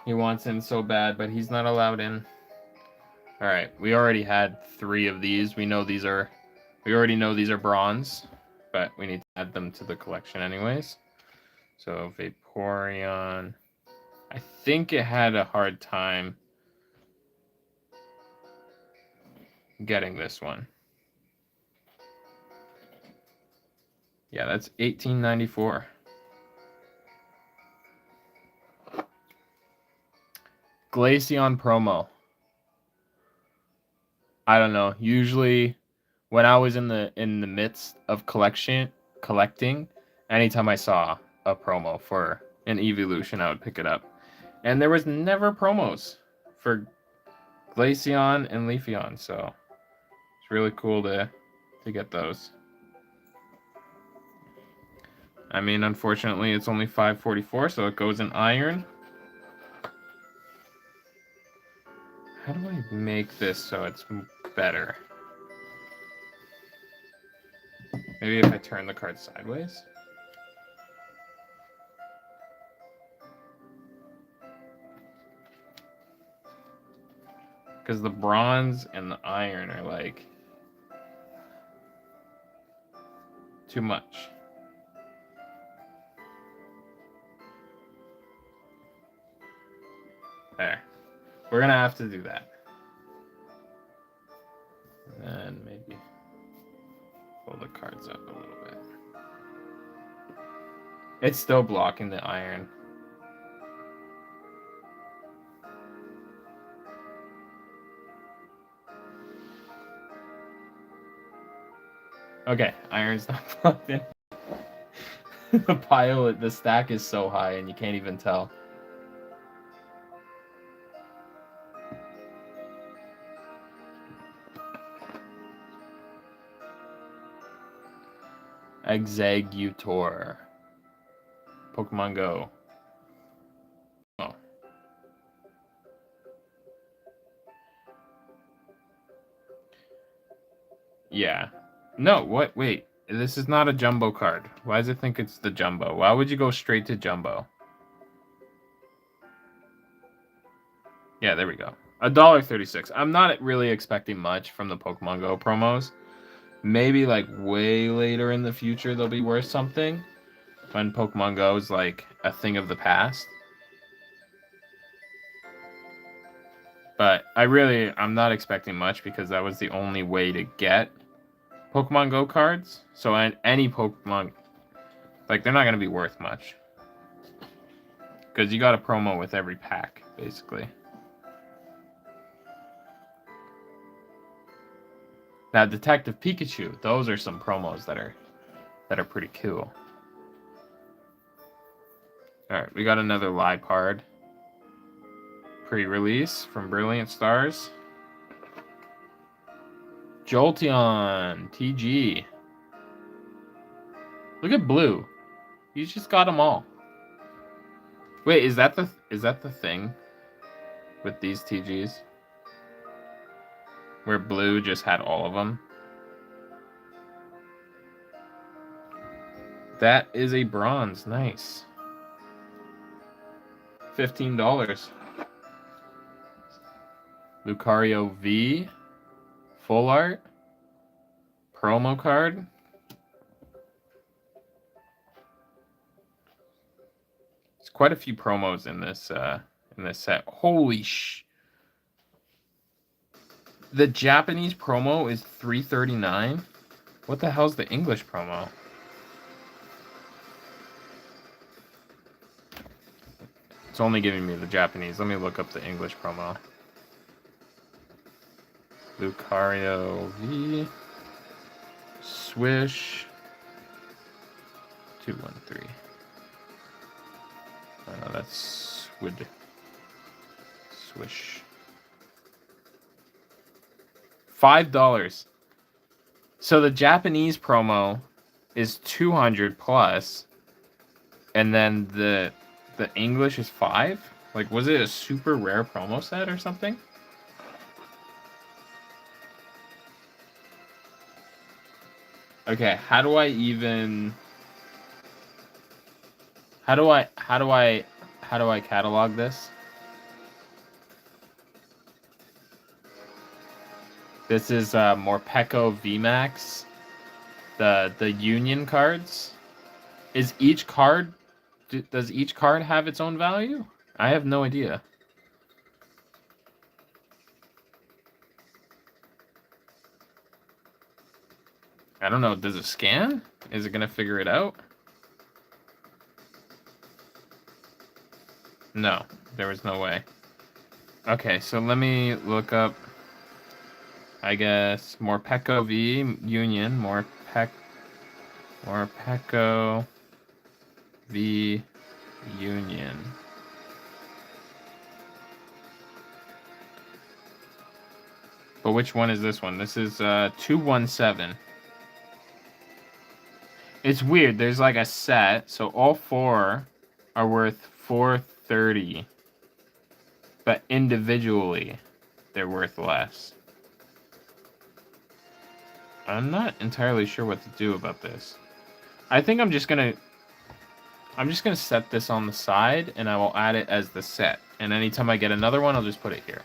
He wants in so bad, but he's not allowed in. Alright, we already had 3 of these. We already know these are bronze, but we need to add them to the collection anyways. So Vaporeon. I think it had a hard time getting this one. Yeah, that's 1894. Glaceon promo. I don't know. Usually when I was in the midst of collecting, anytime I saw a promo for an evolution, I would pick it up. And there was never promos for Glaceon and Leafeon, so it's really cool to get those. I mean, unfortunately, it's only 544, so it goes in iron. How do I make this so it's better? Maybe if I turn the card sideways? Because the bronze and the iron are like too much. There. We're gonna have to do that. And maybe pull the cards up a little bit. It's still blocking the iron. Okay, iron's not plugged in. The stack is so high and you can't even tell. Executor. Pokemon Go. Oh. Yeah. No, what? Wait. This is not a jumbo card. Why does it think it's the jumbo? Why would you go straight to jumbo? Yeah, there we go. $1.36. I'm not really expecting much from the Pokemon Go promos. Maybe like way later in the future they'll be worth something when Pokemon Go is like a thing of the past. But I'm not expecting much because that was the only way to get Pokemon Go cards. So any Pokemon, like, they're not going to be worth much. Because you got a promo with every pack, basically. Now, Detective Pikachu, those are some promos that are pretty cool. Alright, we got another Liepard pre-release from Brilliant Stars. Jolteon TG. Look at Blue. He's just got them all. Wait, is that the thing with these TGs? Where Blue just had all of them? That is a bronze. Nice. $15. Lucario V. Full art. Promo card. There's quite a few promos in this set. Holy sh! The Japanese promo is $3.39. What the hell's the English promo? It's only giving me the Japanese. Let me look up the English promo. Lucario V. Swish. 213. That's Swish. $5. So the Japanese promo is 200 plus, and then the English is 5? Like, was it a super rare promo set or something? Okay, how do I catalog this? This is Morpeko VMAX, the Union cards. Is each card, does each card have its own value? I have no idea. I don't know. Does it scan? Is it gonna figure it out? No, there was no way. Okay, so let me look up, I guess, Morpeko V Union, Morpeko V Union. But which one is this one? This is 217. It's weird. There's like a set, so all 4 are worth 430. But individually, they're worth less. I'm not entirely sure what to do about this. I think I'm just gonna set this on the side, and I will add it as the set. And anytime I get another one, I'll just put it here.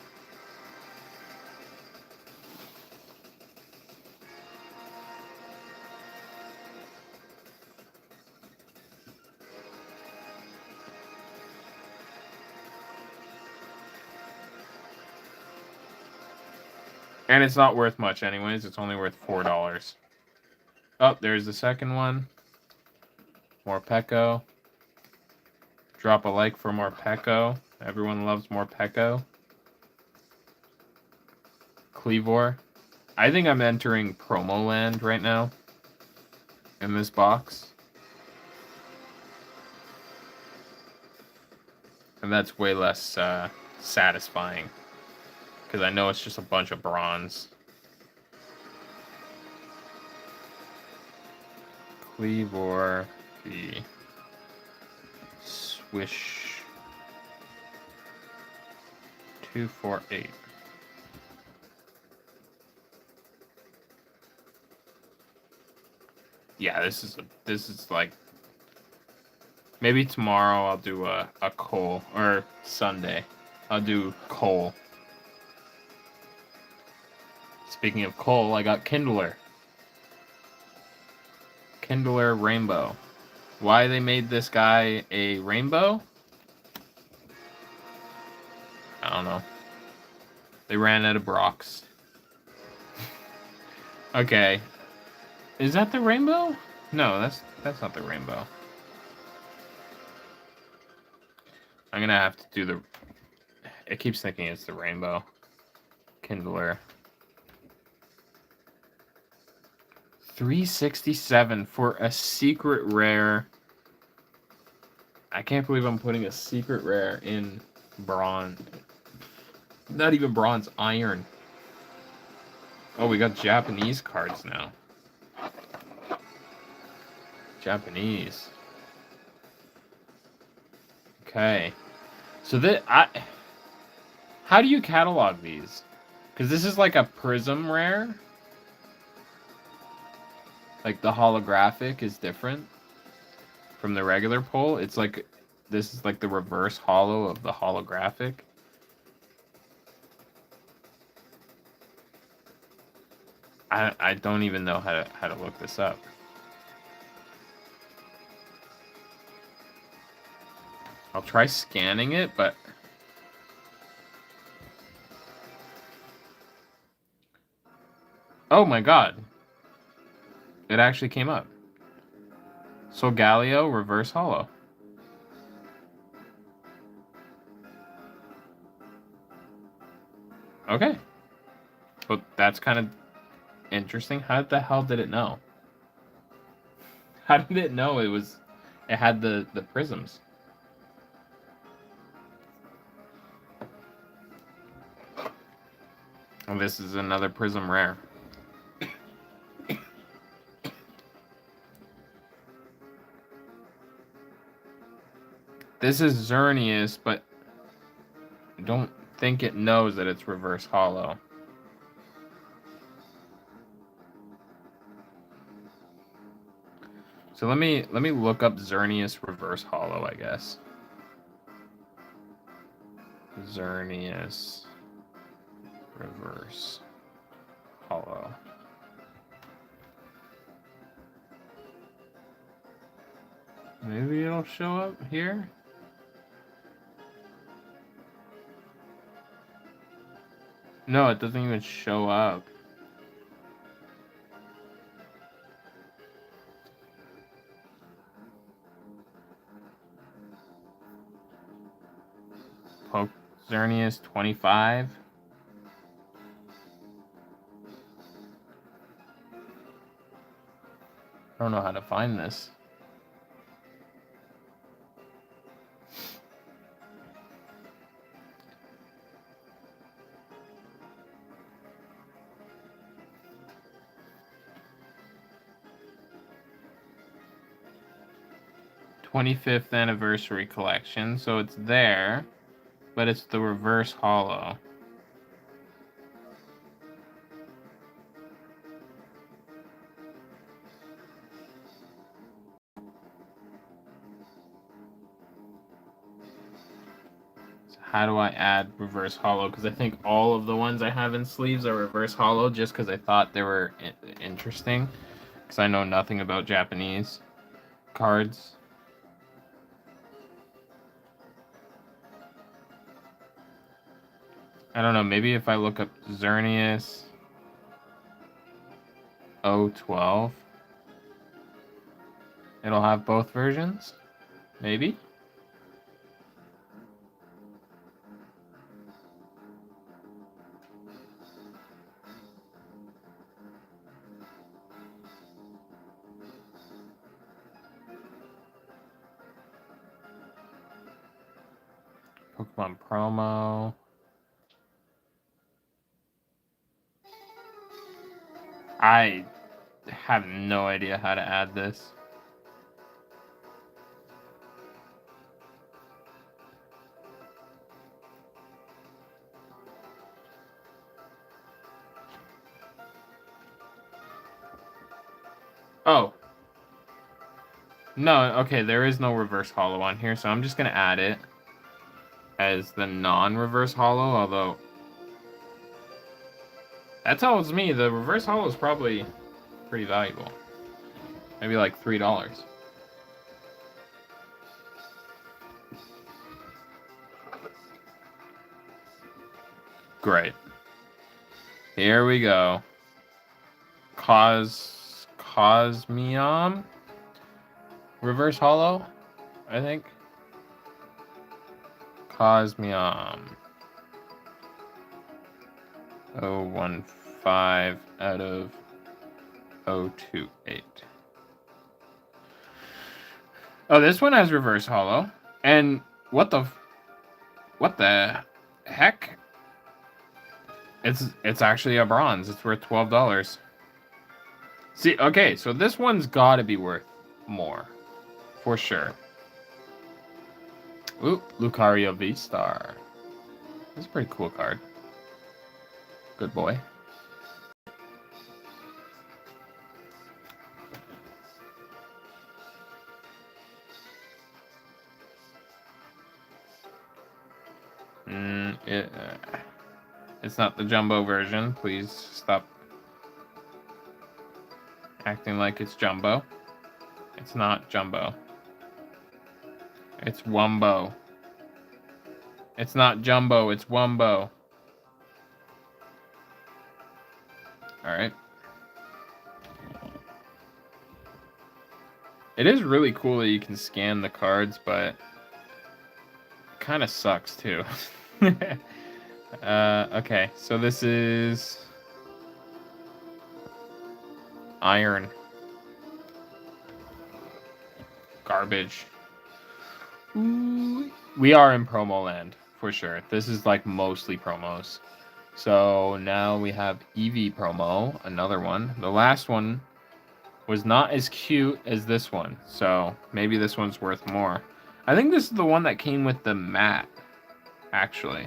And it's not worth much anyways. It's only worth $4. Oh, there's the second one. Morpeko. Drop a like for Morpeko. Everyone loves Morpeko. Cleavor. I think I'm entering promo land right now in this box. And that's way less satisfying, because I know it's just a bunch of bronze. Cleavor, the Swish 248. Yeah, this is like, maybe tomorrow I'll do a Cole, or Sunday I'll do Cole. Speaking of Cole, I got Kindler Rainbow. Why they made this guy a rainbow? I don't know. They ran out of Brocks. Okay. Is that the rainbow? No, that's not the rainbow. I'm gonna have to do the... It keeps thinking it's the rainbow. Kindler. 367 for a secret rare. I can't believe I'm putting a secret rare in bronze. Not even bronze, iron. Oh, we got Japanese cards now. Japanese. Okay. So how do you catalog these? Because this is like a prism rare. Like, the holographic is different from the regular pull. It's like, this is like the reverse holo of the holographic. I don't even know how to look this up. I'll try scanning it, but... Oh my god. It actually came up. Solgaleo, reverse holo. Okay. But that's kind of interesting. How the hell did it know? How did it know it had the prisms? And this is another Prism Rare. This is Xerneas, but I don't think it knows that it's reverse hollow. So let me look up Xerneas reverse hollow, I guess. Xerneas reverse hollow. Maybe it'll show up here. No, it doesn't even show up. Poke Xerneas 25. I don't know how to find this. '25th anniversary collection, so it's there, but it's the reverse hollow. How do I add reverse hollow? Because I think all of the ones I have in sleeves are reverse hollow just because I thought they were interesting. Because I know nothing about Japanese cards. I don't know, maybe if I look up Xerneas 012, it'll have both versions? Maybe? Pokemon promo. I have no idea how to add this. Oh. No, okay, there is no reverse hollow on here, so I'm just going to add it as the non-reverse hollow, although that tells me the reverse hollow is probably pretty valuable. Maybe like $3. Great. Here we go. Cosmium? Reverse hollow, I think. Cosmium. 015 out of 028. Oh, this one has reverse hollow. And what the heck? It's actually a bronze. It's worth $12. See, okay, so this one's got to be worth more. For sure. Ooh, Lucario V-Star. That's a pretty cool card. Good boy. It's not the jumbo version. Please stop acting like it's jumbo. It's not jumbo. It's wumbo. It's not jumbo, it's wumbo. Alright. It is really cool that you can scan the cards, but it kind of sucks too. Okay, so this is iron. Garbage. Ooh. We are in promo land, for sure. This is like mostly promos. So now we have EV promo, another one. The last one was not as cute as this one, so maybe this one's worth more. I think this is the one that came with the mat, actually.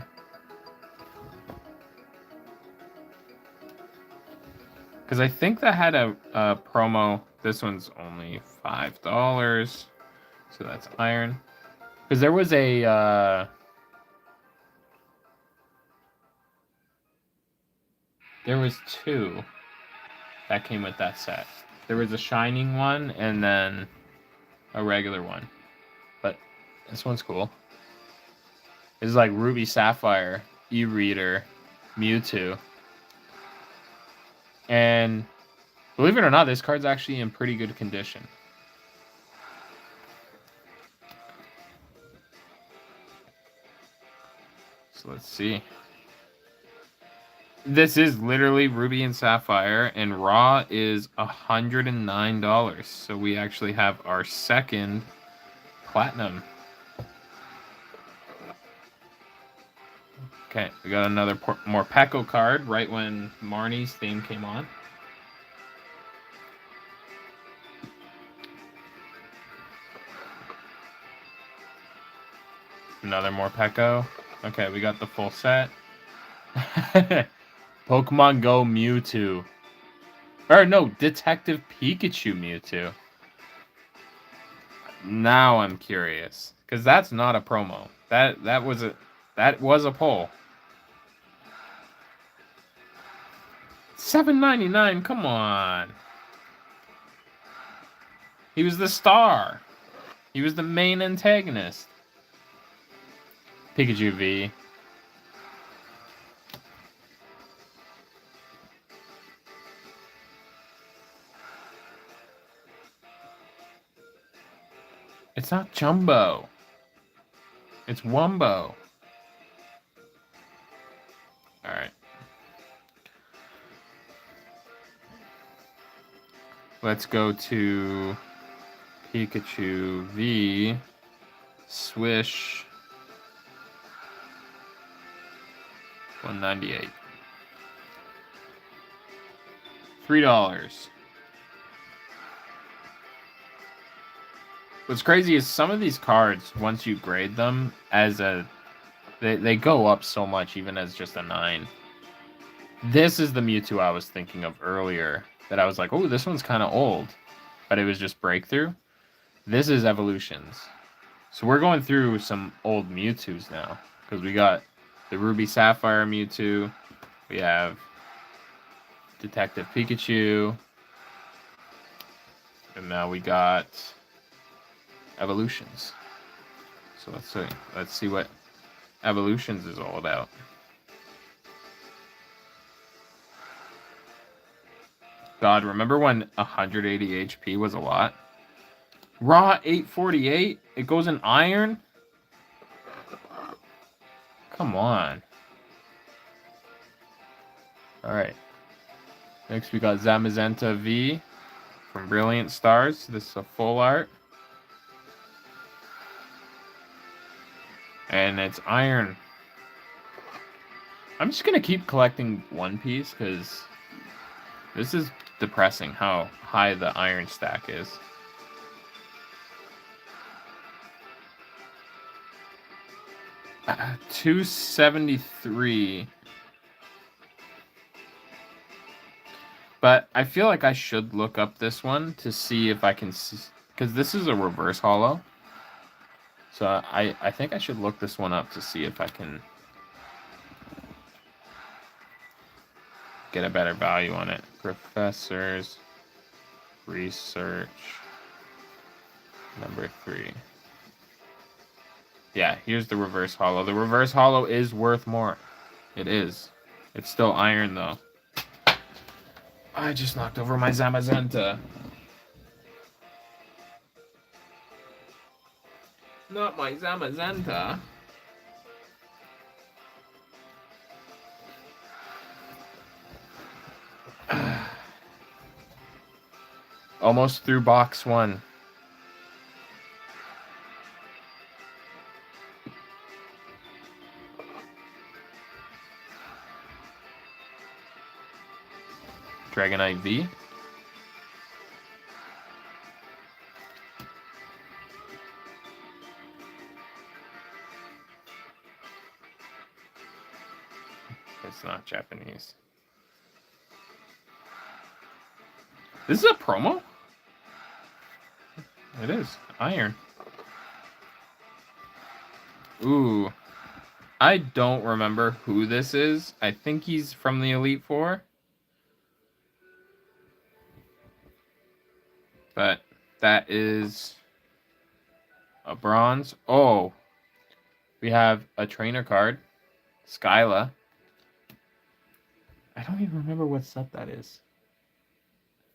Because I think that had a promo. This one's only $5, so that's iron. Because there was a... there was two that came with that set. There was a shining one and then a regular one. But this one's cool. This is like Ruby Sapphire, E-Reader, Mewtwo. And believe it or not, this card's actually in pretty good condition. So let's see. This is literally Ruby and Sapphire, and raw is $109. So we actually have our second platinum. Okay, we got another Morpeko card right when Marnie's theme came on. Another Morpeko. Okay, we got the full set. Pokemon Go Mewtwo. Or no, Detective Pikachu Mewtwo. Now I'm curious, because that's not a promo. That was a pull. $7.99. Come on. He was the star. He was the main antagonist. Pikachu V. It's not Jumbo. It's Wumbo. Alright. Let's go to Pikachu V. Swish. 198. $3. What's crazy is some of these cards, once you grade them as a... They go up so much, even as just a 9. This is the Mewtwo I was thinking of earlier. That I was like, oh, this one's kind of old. But it was just Breakthrough. This is Evolutions. So we're going through some old Mewtwo's now. Because we got the Ruby Sapphire Mewtwo. We have Detective Pikachu. And now we got Evolutions. So let's see what Evolutions is all about. God, remember when 180 HP was a lot? Raw 848? It goes in iron? Come on. Alright. Next we got Zamazenta V from Brilliant Stars. This is a full art. And it's iron. I'm just gonna keep collecting One Piece because this is depressing how high the iron stack is. $273. But I feel like I should look up this one to see if I can see, because this is a reverse holo. So I think I should look this one up to see if I can get a better value on it. Professors, research, number 3. Yeah, here's the reverse holo. The reverse holo is worth more. It is. It's still iron though. I just knocked over my Zamazenta. Not my Zamazenta. Almost through box 1. Dragonite V. It's not Japanese. This is a promo? It is. Iron. Ooh. I don't remember who this is. I think he's from the Elite Four. But that is a bronze. Oh. We have a trainer card. Skyla. I don't even remember what set that is.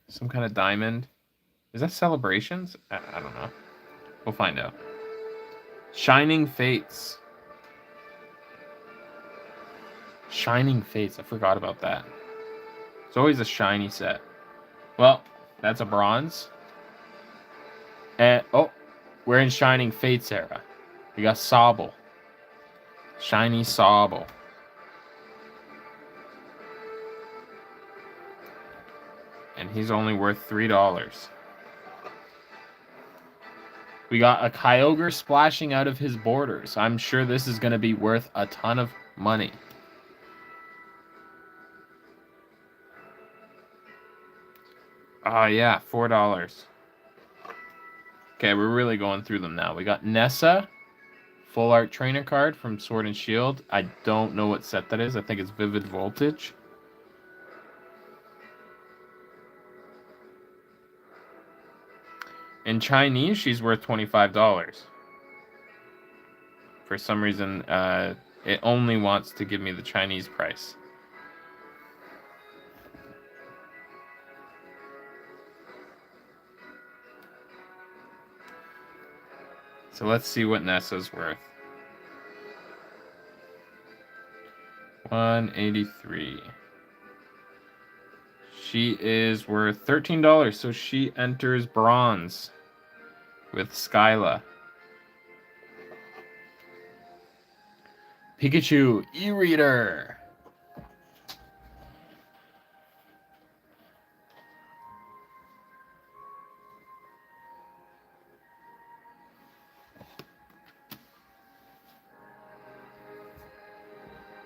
Some kind of diamond. Is that Celebrations? I don't know. We'll find out. Shining Fates. Shining Fates. I forgot about that. It's always a shiny set. Well, that's a bronze. And oh, we're in Shining Fates era. We got Sobble. Shiny Sobble. And he's only worth $3. We got a Kyogre splashing out of his borders. I'm sure this is going to be worth a ton of money. Oh, yeah, $4. Okay, we're really going through them now. We got Nessa, full art trainer card from Sword and Shield. I don't know what set that is. I think it's Vivid Voltage. In Chinese, she's worth $25. For some reason, it only wants to give me the Chinese price. So let's see what Nessa's worth. 183. She is worth $13, so she enters bronze with Skyla. Pikachu e-reader.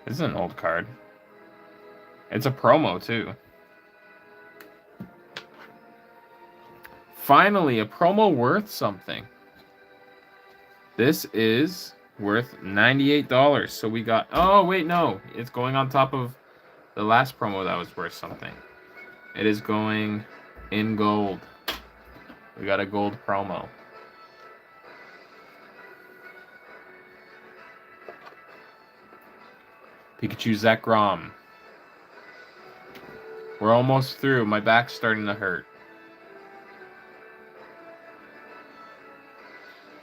This is an old card. It's a promo too. Finally, a promo worth something. This is worth $98. So we got... Oh, wait, no. It's going on top of the last promo that was worth something. It is going in gold. We got a gold promo. Pikachu Zekrom. We're almost through. My back's starting to hurt.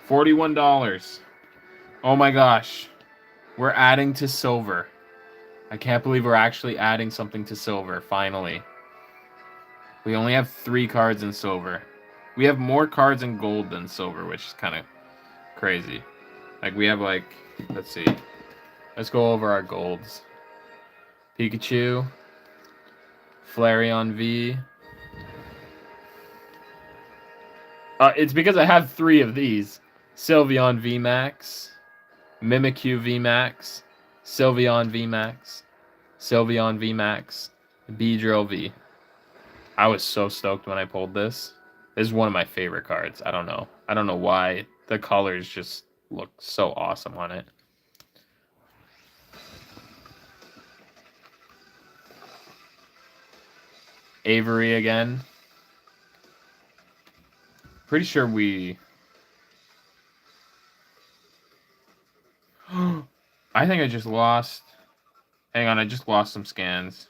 $41. Oh my gosh. We're adding to silver. I can't believe we're actually adding something to silver, finally. We only have 3 cards in silver. We have more cards in gold than silver, which is kind of crazy. Like, we have, like, let's see. Let's go over our golds. Pikachu. Flareon V. It's because I have 3 of these. Sylveon VMAX. Mimikyu VMAX. Sylveon VMAX. Sylveon VMAX. Beedrill V. I was so stoked when I pulled this. This is one of my favorite cards. I don't know. I don't know why. The colors just look so awesome on it. Avery again. Pretty sure we... I think I just lost... Hang on, I just lost some scans.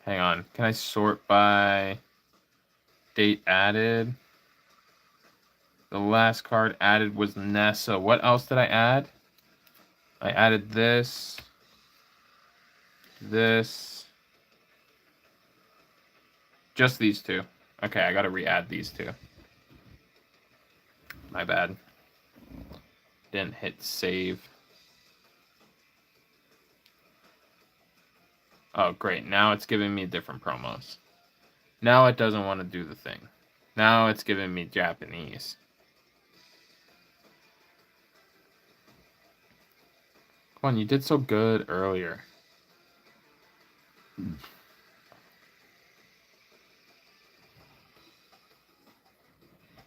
Hang on. Can I sort by date added? The last card added was Nessa. What else did I add? I added this. This. Just these 2. Okay, I gotta re-add these 2. My bad. Didn't hit save. Oh, great. Now it's giving me different promos. Now it doesn't want to do the thing. Now it's giving me Japanese. Come on, you did so good earlier.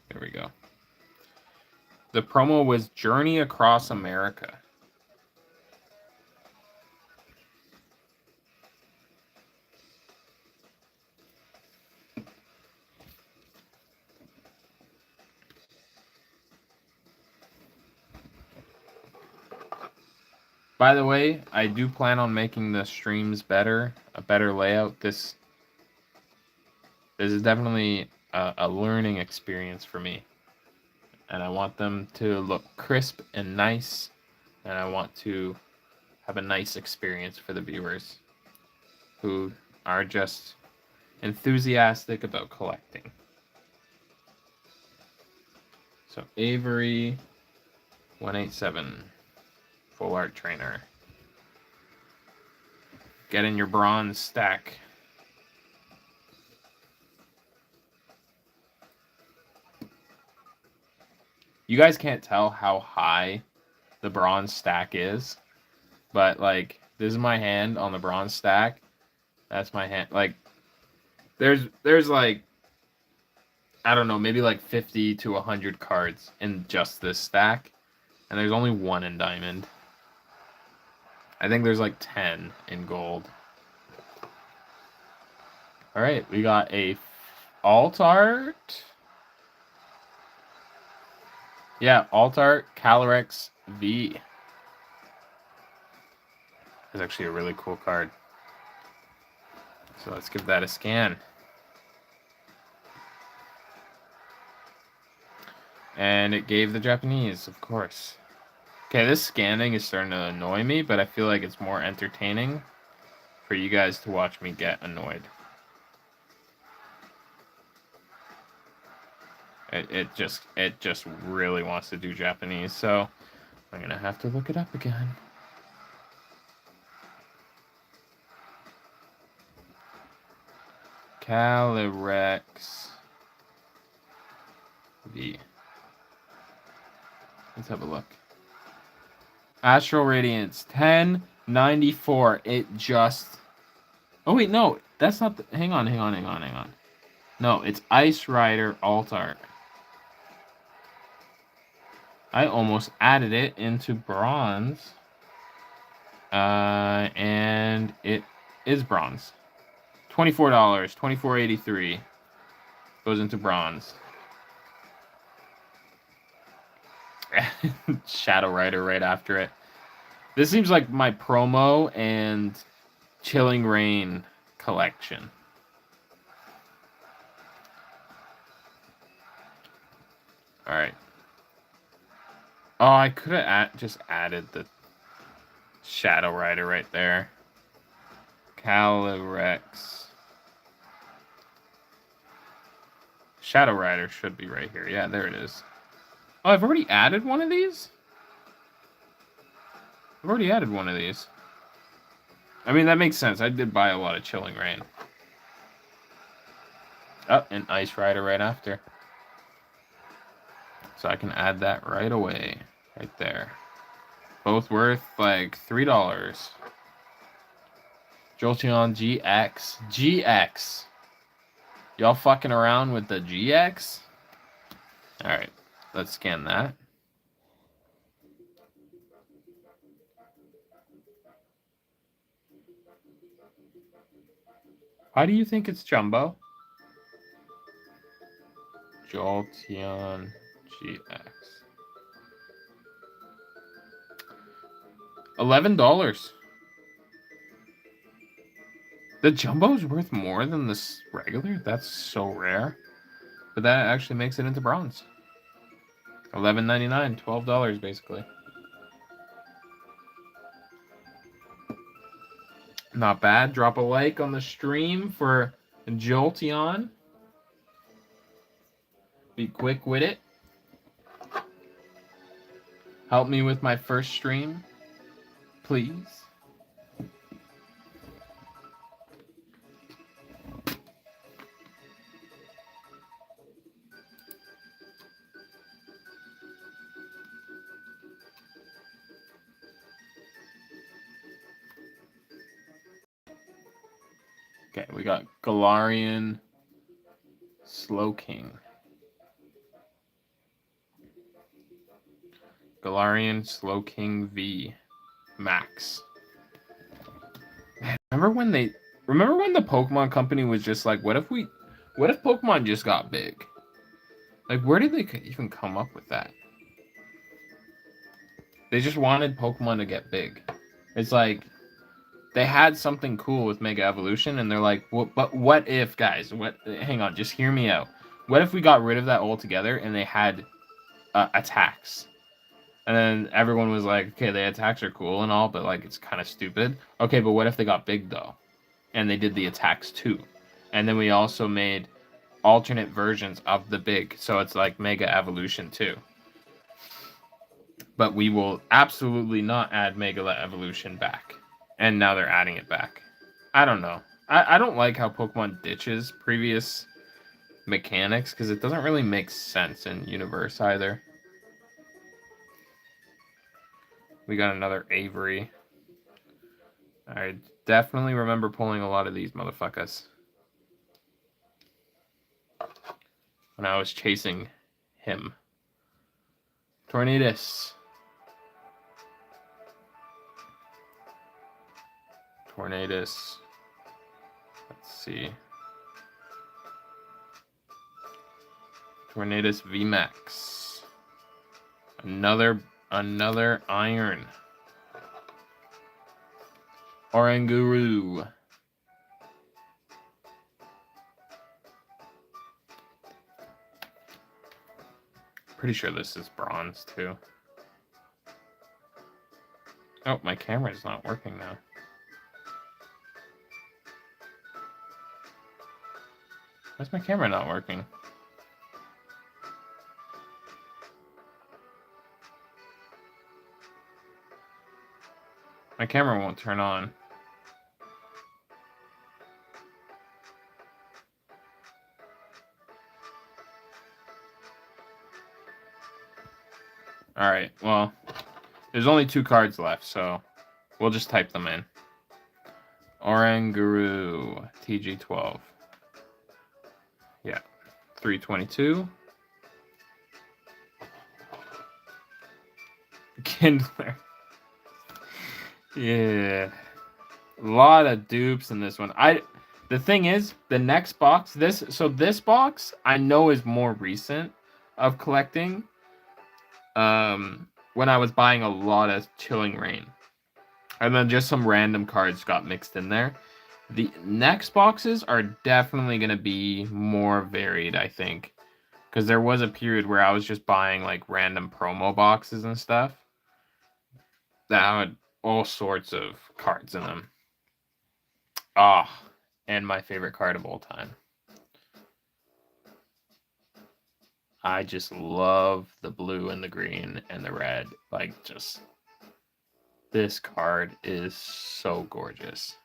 There we go. The promo was Journey Across America. By the way, I do plan on making the streams better, a better layout. This is definitely a learning experience for me. And I want them to look crisp and nice. And I want to have a nice experience for the viewers who are just enthusiastic about collecting. So Avery 187. Full art trainer. Get in your bronze stack. You guys can't tell how high the bronze stack is, but like this is my hand on the bronze stack. That's my hand. Like there's like I don't know, maybe like 50 to 100 cards in just this stack, and there's only one in diamond. I think there's like 10 in gold. All right, we got a alt art. Yeah, alt art Calyrex V. That's actually a really cool card. So let's give that a scan. And it gave the Japanese, of course. Okay, this scanning is starting to annoy me, but I feel like it's more entertaining for you guys to watch me get annoyed. It just really wants to do Japanese, so I'm gonna have to look it up again. Calyrex V. Let's have a look. Astral Radiance 1094. It just. Oh wait, no, that's not. Hang on. No, it's Ice Rider Alt Art. I almost added it into bronze. And it is bronze. $24, $24.83 goes into bronze. Shadow Rider right after it. This seems like my promo and Chilling Rain collection. All right. Oh, I could have just added the Shadow Rider right there. Calyrex. Shadow Rider should be right here. Yeah, there it is. Oh, I've already added one of these? I've already added one of these. I mean, that makes sense. I did buy a lot of Chilling Rain. Oh, and Ice Rider right after. So I can add that right away. Right there. Both worth like $3. Jolteon GX. GX. Y'all fucking around with the GX? Alright, let's scan that. Why do you think it's Jumbo? Jolteon GX. $11. The Jumbo's worth more than this regular? That's so rare. But that actually makes it into bronze. $11.99, $12 basically. Not bad. Drop a like on the stream for Jolteon. Be quick with it. Help me with my first stream, please. Okay, we got Galarian Slowking. Galarian Slowking V Max. Man, remember when the Pokemon Company was just like, what if Pokemon just got big? Like, where did they even come up with that? They just wanted Pokemon to get big. It's like they had something cool with Mega Evolution, and they're like, well, but what if, guys? Hang on, just hear me out. What if we got rid of that altogether and they had attacks? And then everyone was like, okay, the attacks are cool and all, but like it's kind of stupid. Okay, but what if they got big though? And they did the attacks too. And then we also made alternate versions of the big, so it's like Mega Evolution too. But we will absolutely not add Mega Evolution back. And now they're adding it back. I don't know. I don't like how Pokemon ditches previous mechanics because it doesn't really make sense in universe either. We got another Avery. I definitely remember pulling a lot of these motherfuckers when I was chasing him. Tornadus. Let's see. Tornadus VMAX. Another iron. Oranguru. Pretty sure this is bronze too. Oh, my camera's not working now. Why's my camera not working? My camera won't turn on. Alright, well, there's only 2 cards left, so we'll just type them in. Oranguru, TG12. Yeah, 322. Kindler. Yeah. A lot of dupes in this one. The thing is, the next box, this box I know is more recent of collecting. When I was buying a lot of Chilling Reign. And then just some random cards got mixed in there. The next boxes are definitely going to be more varied, I think. Because there was a period where I was just buying like random promo boxes and stuff that had all sorts of cards in them. And my favorite card of all time. I just love the blue and the green and the red. Like, just... this card is so gorgeous.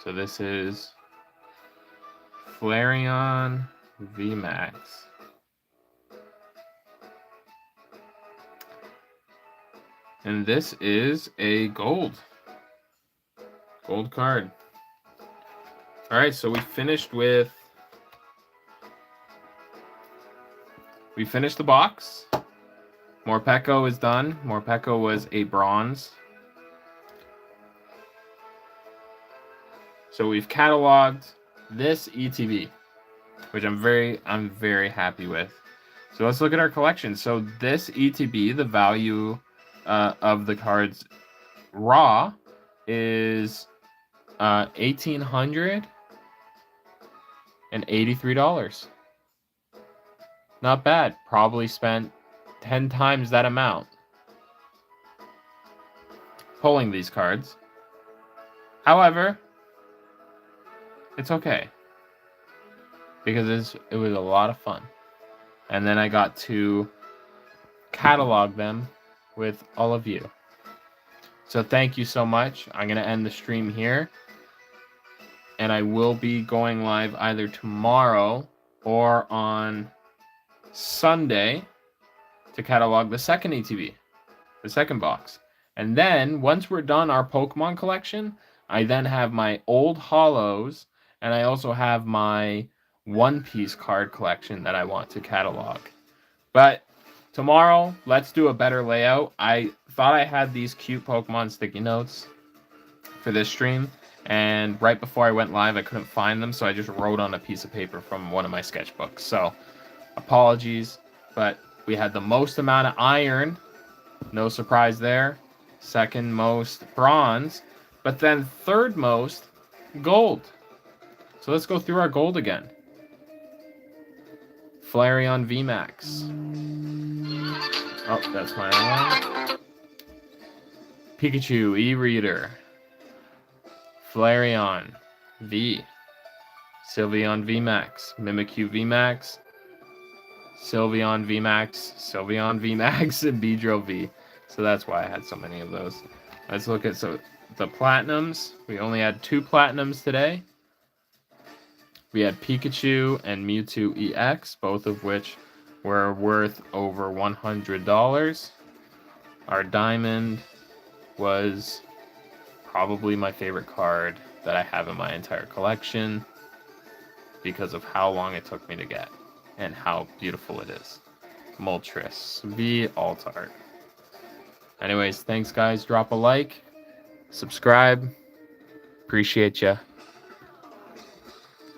So this is Flareon VMAX. And this is a gold card. All right, so we finished the box. Morpeko is done. Morpeko was a bronze. So we've cataloged this ETB, which I'm very happy with. So let's look at our collection. So this ETB, the value of the cards raw is $1,883. Not bad. Probably spent 10 times that amount pulling these cards. However, it's okay because it was a lot of fun. And then I got to catalog them with all of you. So thank you so much. I'm going to end the stream here. And I will be going live either tomorrow or on Sunday to catalog the second ETB, the second box. And then once we're done our Pokemon collection, I then have my old holos, and I also have my One Piece card collection that I want to catalog. But tomorrow, let's do a better layout. I thought I had these cute Pokemon sticky notes for this stream, and right before I went live, I couldn't find them, so I just wrote on a piece of paper from one of my sketchbooks. So, apologies, but we had the most amount of iron. No surprise there. Second most bronze, but then third most gold. So let's go through our gold again. Flareon VMAX. Oh, that's my alarm. Pikachu E-Reader. Flareon V. Sylveon VMAX. Mimikyu VMAX. Sylveon VMAX. Sylveon VMAX. And Beedrill V. So that's why I had so many of those. Let's look at the platinums. We only had 2 platinums today. We had Pikachu and Mewtwo EX, both of which were worth over $100. Our diamond was probably my favorite card that I have in my entire collection because of how long it took me to get and how beautiful it is. Moltres V alt art. Anyways, thanks guys. Drop a like, subscribe. Appreciate ya.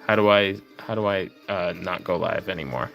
How do I not go live anymore?